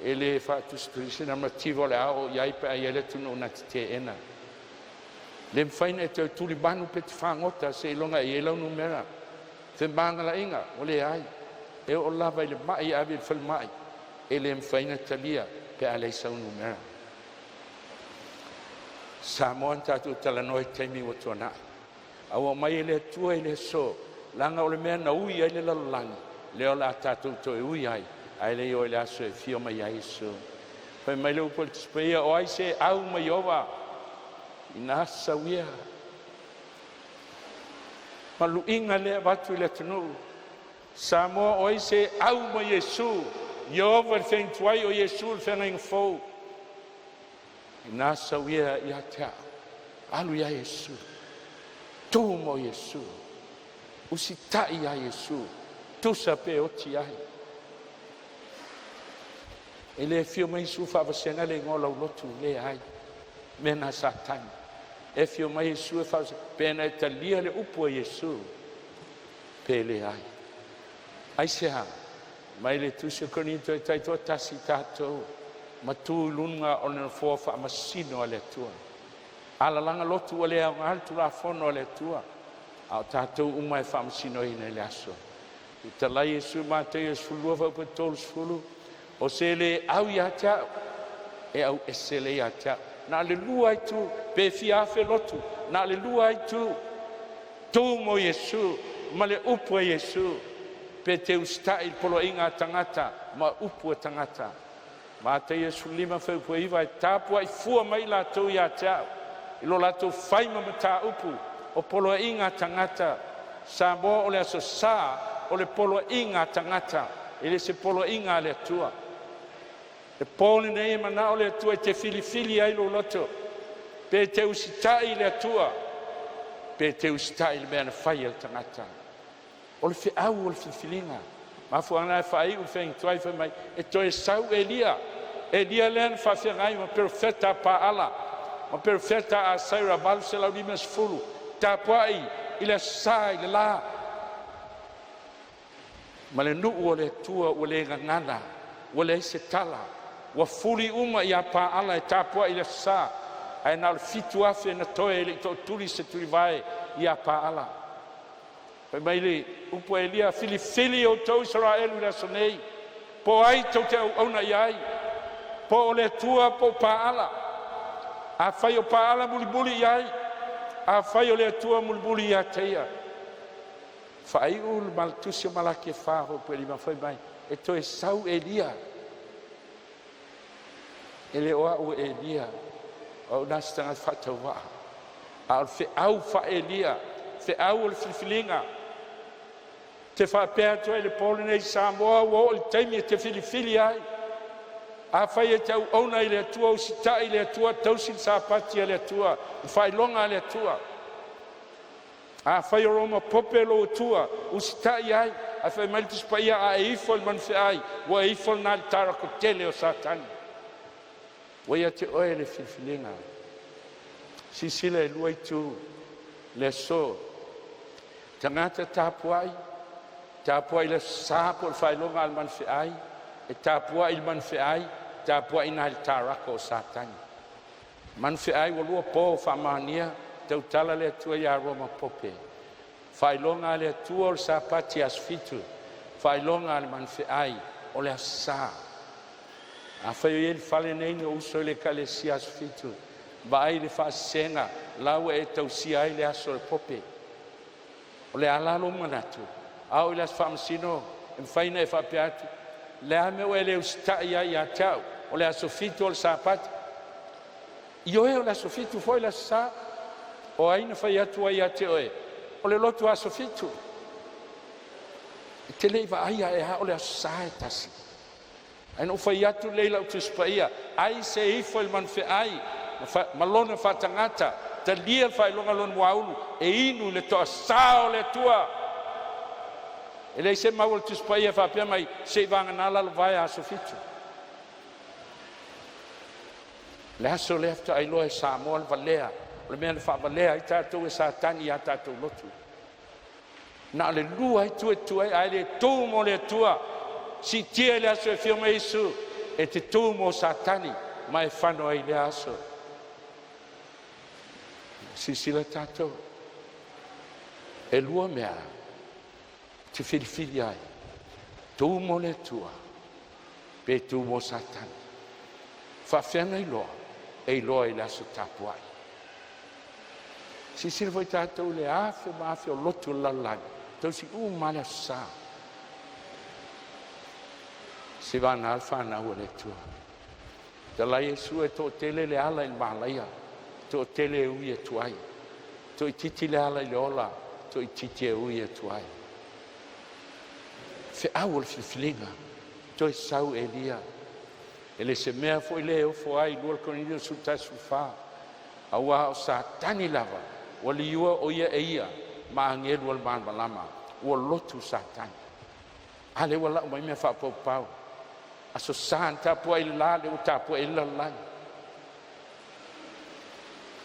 e le fatu spirisi na mativa o le ao, iai pe ai le tunu na te ena. Le mfaina e te tuli banu pe te whangota se ilonga i elau numera. Te mangala inga, o le ai. E o lava i le mai avi le whalmai. E le mfaina talia pe a le sau numera. Samoa tatu talanoi taimi o tuana. Awa mai e le tua i le so. Langa o le mea na ui ai le lalolangi. Leo la tatu to e ui ai. Ai le o le aso e fio mai ai so. Pai mai le upol tispeia o ai se au mai ova. Ina sawia. Malu inga le watu le tunu. Samoa o ai se au mai Yesu. Yehova le whaintuai o Yesu le whenga fau. Ina sawia i atea. Alu ya Yesu. Tu mo Yesu. Usitai ya Yesu. Tusa pe oti ai. Ele fio mai su fa vasenga le ngola lotu le ai. Mena satani. E fio mai su fa pena italia le upo Yesu. Pe le ai. Ai se ha. Mai le tu se konito tai to tasi tato. Ma tu lunga o le fofa masino ale tua. Ala langa lotu ole au altu la fono ale tua. Au tato umai fa masino ina le aso. Italai Yesu ma te Yesu luva pe tol sulu. O se le au ia tia e au esele ia tia. Na le lua i tu pe fiafe lotu. Na le lua i tu tu mo Yesu ma le upo Yesu pe te ustai polo inga tangata ma upo tangata. Ma te Yesu lima feu po iwa e tapu ai fua mai la tu ia tia. Ilo la tu faima ma ta upu o polo inga tangata. Sa mo o le aso sa o le polo inga tangata. Ele se polo inga le tua. E pole nei mana o le tua te fili ai lo loto. Pe te usitai le tua. Pe te usitai le mea na fai al tangata. O le au o le filinga. Ma fu ana e fai u feng tuai fa mai. E to e sau Elia. Elia len fa fiangai ma perfetta pa ala. Ma perfetta a saira bal se la limes fulu. Tapuai ile sai le la. Ma le nuu o le tua o le ngangana. O le se tala. Wa fuli uma ia pa ala e tapua i le sa. Ai na le fitu afe na toe le to tuli se tuli vai ia pa ala. Pai mai le upo Elia fili o tau Israelu le sonei. Po ai tau te au na iai. Po o le tua po pa ala. A fai o pa ala muli iai. A fai o le tua muli ia teia. Fai ul maltusi malaki e faho po lima fai mai. E to e sau Elia. Ele oa o Elia. O nastanga fatawa. Al fe au fa Elia. Fe au le filinga. Te fa perto ele pole nei Samoa o il temi te fili ai. A fai e tau ona ile tua o sita ile tua tausin sa pati ile tua. Fai longa ile tua. A fai roma popelo tua o sita ai. A fai maltis pa ia a ifol man fe ai. Wa ifol na tara ko tele o satani. Wa ia te oe le filinga. Sisile luai tu le so. Tangata tapuai. Tapuai le sapo le failonga al man fe ai. E tapuai il man fe ai. Tapuai na il tarako o satani. Man fe ai walua po fa mania. Tau tala le tua ia roma pope. Failonga le tua o sapati asfitu. Failonga al man fe ai. O le asa. A fai ele fale nei no uso le kalesia asfitu. Ba ai le fa senga. Lau e tau si ai le aso le pope. O le alalo manatu. Au le famsino. En faina e fa piatu. Le ame o ele usta ia tau. O le aso fitu o le sapati. Io e o le aso fitu foi le sa. O aina fai atu ai te oe. O le lotu aso fitu. Te leiva ai e ha o le aso sa e tasi. Ai no fai atu leila o tuspaia. Ai se ifo il man fe ai. Malona fa tangata. Ta lia fai longa lon waulu. E inu le toa sao le tua. E lei se mau le tuspaia fa pia mai. Se vanga nala le vai aso fitu. Le aso lefta ai loe Samoa le valea. Le mea le fa valea i tātou e satani i a tātou lotu. Na le lua i tu ai le tū mo le tua. Si tia le aso e firma Isu. E te tū mo satani. Ma e whano ai le aso. sisila tātou. E lua mea, te whiriwhiri ai. Tū mo le tua, pe tū mo satani. Whawhiana i loa, e loa i laso tapu ai. Sisila voi tātou le awhi mawhi o lotu lalani. Tau si mala sa. Se vana alfa na ua le tua. Te lai e sua e tō tele le ala in malaia. Tō tele e ui e tuai. Tō i titi le ala i le ola. Tō i titi e ui e tuai. Fe au le whiwhilinga. Tō i sau e lia. E le se mea fo i le o fo ai. Lua konideo su tai su wha. Awa o sa tani lava. Wali iua o ia e ia. Ma angelu al man balama. Ua lotu sa tani. Ale wala umai mea wha pau pau. Aso saan tapua i la le o tapua i la lai.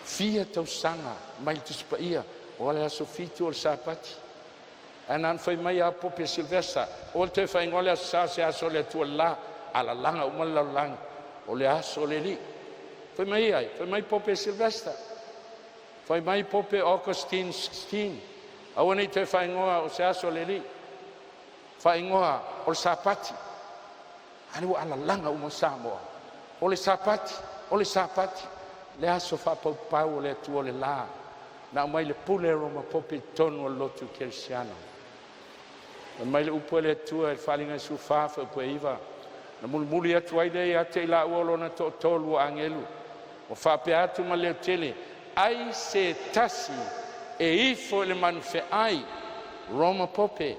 Fia tau sanga, mai tuspa ia, o le aso fitu o le sapati. Anan fai mai a pope Silvestra, o le te fai ngole aso se aso le tua la, ala langa umala lang, o le aso le li. Fai mai ai, fai mai pope Silvestra. Fai mai pope Augustine 16. Awane te fai ngoa o se aso le li. Fai ngoa o le sapati. Alu ala langa uma Samoa. O le sapati. Le aso fa pau pau le tu le la. Na mai le pule roma popi tonu o lotu kersiano. Na mai le upo le tu e falinga su fa po iva. Na mulmuli atu ai le ate la uolo na to tolu angelu. O fa pe atu ma le tele. Ai se tasi e ifo le manufe ai. Roma pope.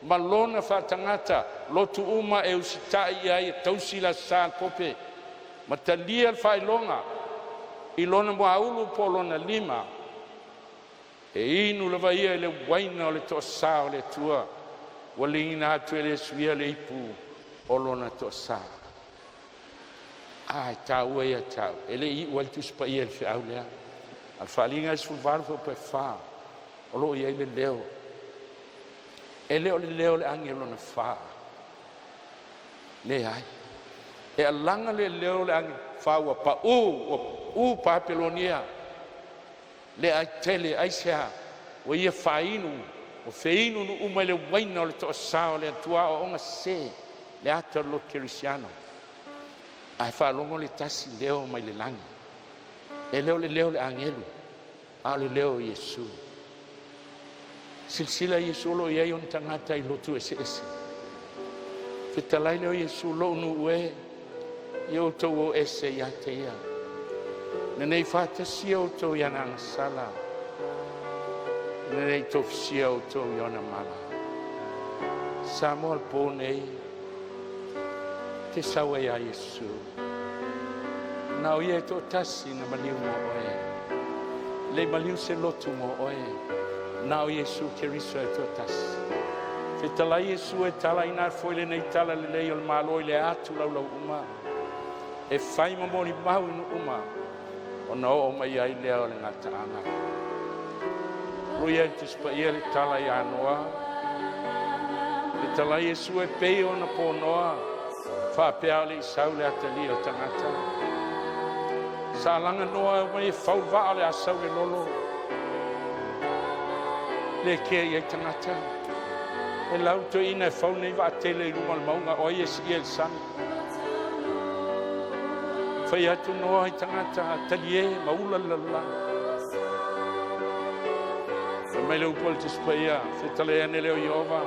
Malona fa tangata lotu uma e usitai ai tausila sa pope matalia failonga ilona mo aulu polona lima e inu lava ia le waina o le tosa o le tua walina atu le suia le ipu o lona tosa ai tau e tau ele I waltus pa ia fe aulea al falinga su varfo pe fa o lo ia le leo e leo le angelo na fa le ai e alanga le leo le angelo fa wa pa u Papelonia le ai tele ai sia o ia fainu o feinu no uma le waina le to sao le tua o nga se le ato lo cristiano ai fa longo le tasi leo mai le langi e leo le angelo a le leo Yesu silsila Yesu lo ia yon tangata I lotu ese. Fitalai leo Yesu lo nu ue yo to o ese ya te ia. Nenei fata sia o to yana sala. Nenei to sia o to yana mala. Samuel pone te sawa ya Yesu. Na o ia to tasi na maliu mo oe. Le maliu se lotu mo oe. Nau Yesu keriso e totas. Te tala Yesu e tala ina foi le nei tala le lei o le malo le atu lau uma. E fai mamoni mau inu uma. O na o mai ai lea o le ngata anga. Ruia te spa ia le tala I anoa. Te tala Yesu e pei o na ponoa. Fa pea le isau le atali o tangata. Sa langa noa mai e fau vaa le asau e lolo. Le ke ia tangata e lauto ina fau nei va tele luma maunga o ia si el san fai atu no ai tangata talie maula la mai le upol te spaia fetale ane leo Iova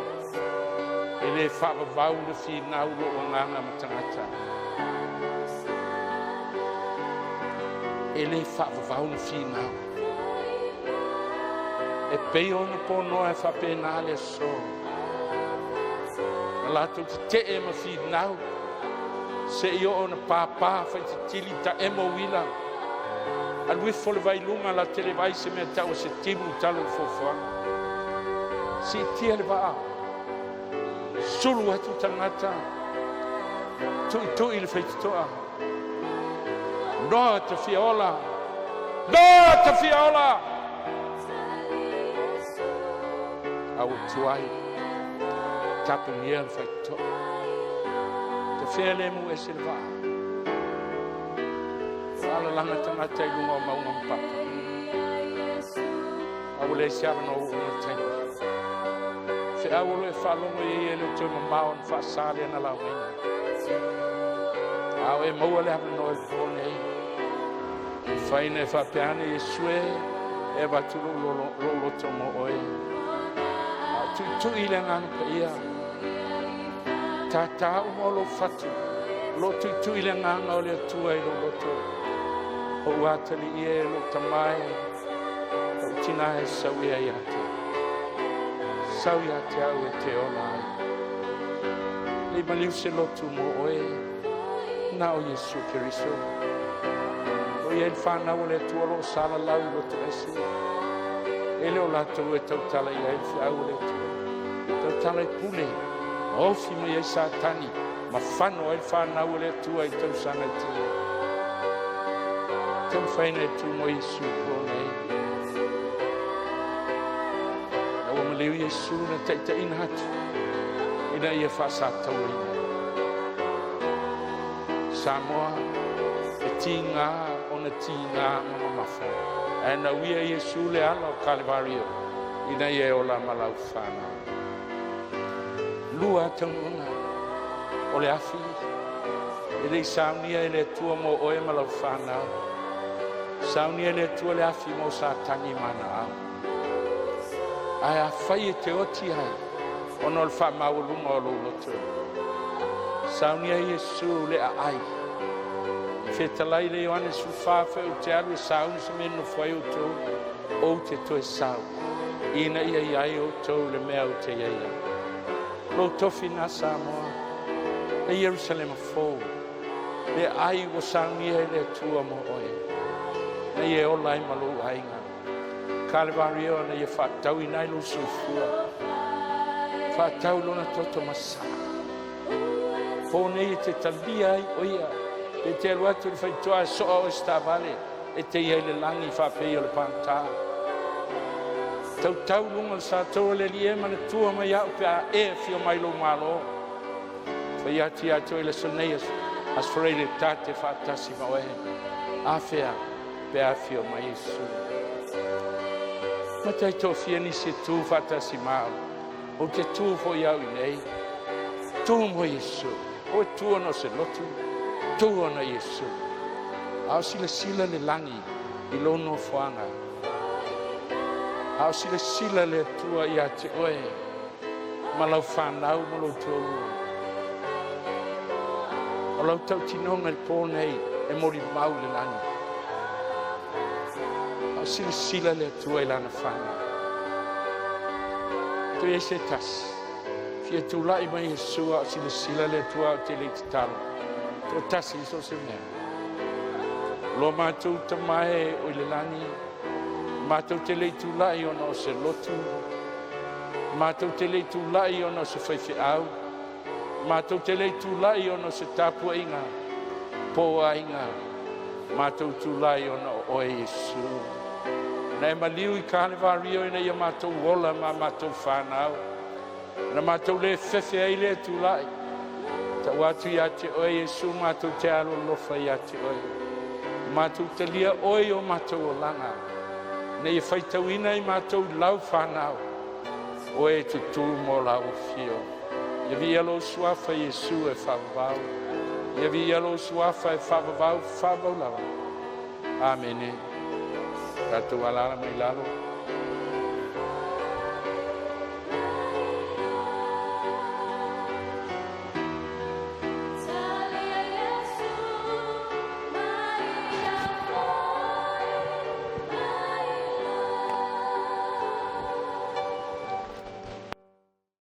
e le fa vau le fi na ulo o nganga tangata e le fa vau le fi na e pei ona pono e fa penale so la tu te e ma fi nau se io ona papa fa te tili ta emo wila al wi fol vai lunga la tele vai se me tau se timu talo fofa si tiel va sulu atu tangata tu il feitoa no te fiola au tuai tapu miel fai to te fele mu e silva ala langa tangata I lunga maunga papa au le siapa no o tai se au le falongo e le tō mamau na whaasale na lau meina au e maua le hapa no e pōnei whaine whapeane e sue e waturu lolo tō mo oe tu i le ngana pa ia tata o lo fatu lo tu i le ngana o le atua i lo tō o watali i e lo tamai o tina e sawi a iate sawi a te au e te ola ai le maliu se lo tu mo oe na o Yesu Kiriso o i e il whanau o le atua lo sala lau i lo tu esi e leo latou e tautala i ai whiau le atua tautala i pule ofi mo i ai satani ma whano ai whanau o le atua i tausanga i tia tau whaina e tu mo Yesu ko nei na o maleu Yesu na taita ina hatu ina ia whaasatau ina Samoa e tinga o na tinga mama mawha e na wia Yesu le ala o Calvario ina ia o la malau whana lua taunga o le afi e rei saunia e le tua mo oe malau whana saunia le tua le afi mo sa tangi mana au ai a whai e te oti ai ono le wha maulunga o loto saunia Yesu le a ai Fetalai le Ioane su whawhe o te alu e sauni se meno whai o tō o te toe sau. Ina ia iai o tō le mea o te iaia. Lo tofi na Samoa, le Jerusalem fō, le ai o sauni e le tua mo oe. Na ie o lai malo ainga. Calvario na ie whatau i nai lo sufua. Whatau lona toto masa. Fōne i te talia ai o ia. E te aluatu le whaitoa e soa o Estavale, e te iai le langi whapei o le pantā. Tau lunga le sātou le lie mana tua mai au pe a e fio mai lo malo. Whai ati atu e le sonei as whrei le tate whatasi ma oe. A whea pe a fio mai Yesu. Matai tō fia ni se tū whatasi mao. O te tū fo iau i nei. Tū mo Yesu. O e tū no se lotu. Tu ona Yesu. Au sila le langi i lono whanga. Au sila le tua i a te oe. Malau whanau malo tōru. O lau tau tinonga i pōnei e mori mau le langi. Au sila le tua i lana whanga. Tu e se tas. Fia tu lai mai Yesu au sila le tua o te le titalo. O tasi so se mea. Lo mātou tamae o le lani. Mātou te leitu lai o no se lotu. Mātou te leitu lai o no se whaiwhi au. Mātou te leitu lai o no se tāpua inga. Pōa inga. Mātou tu lai o no oe Yesu. Nei maliu i Calvario ina ia mātou wola ma mātou whanau. Na mātou le whewhi ai le tu lai. Ta watu i ate oe Yesu mātou te alo lofa i ate oe. Mātou te lia oe o mātou o langa. Nei e whaitau ina i mātou lau whanau. Oe te tū mō lau fio. Ia vi alo suafa Yesu e whavavau. Ia vi alo suafa e whavavau lau. Amene. Tātou alala mai lalo.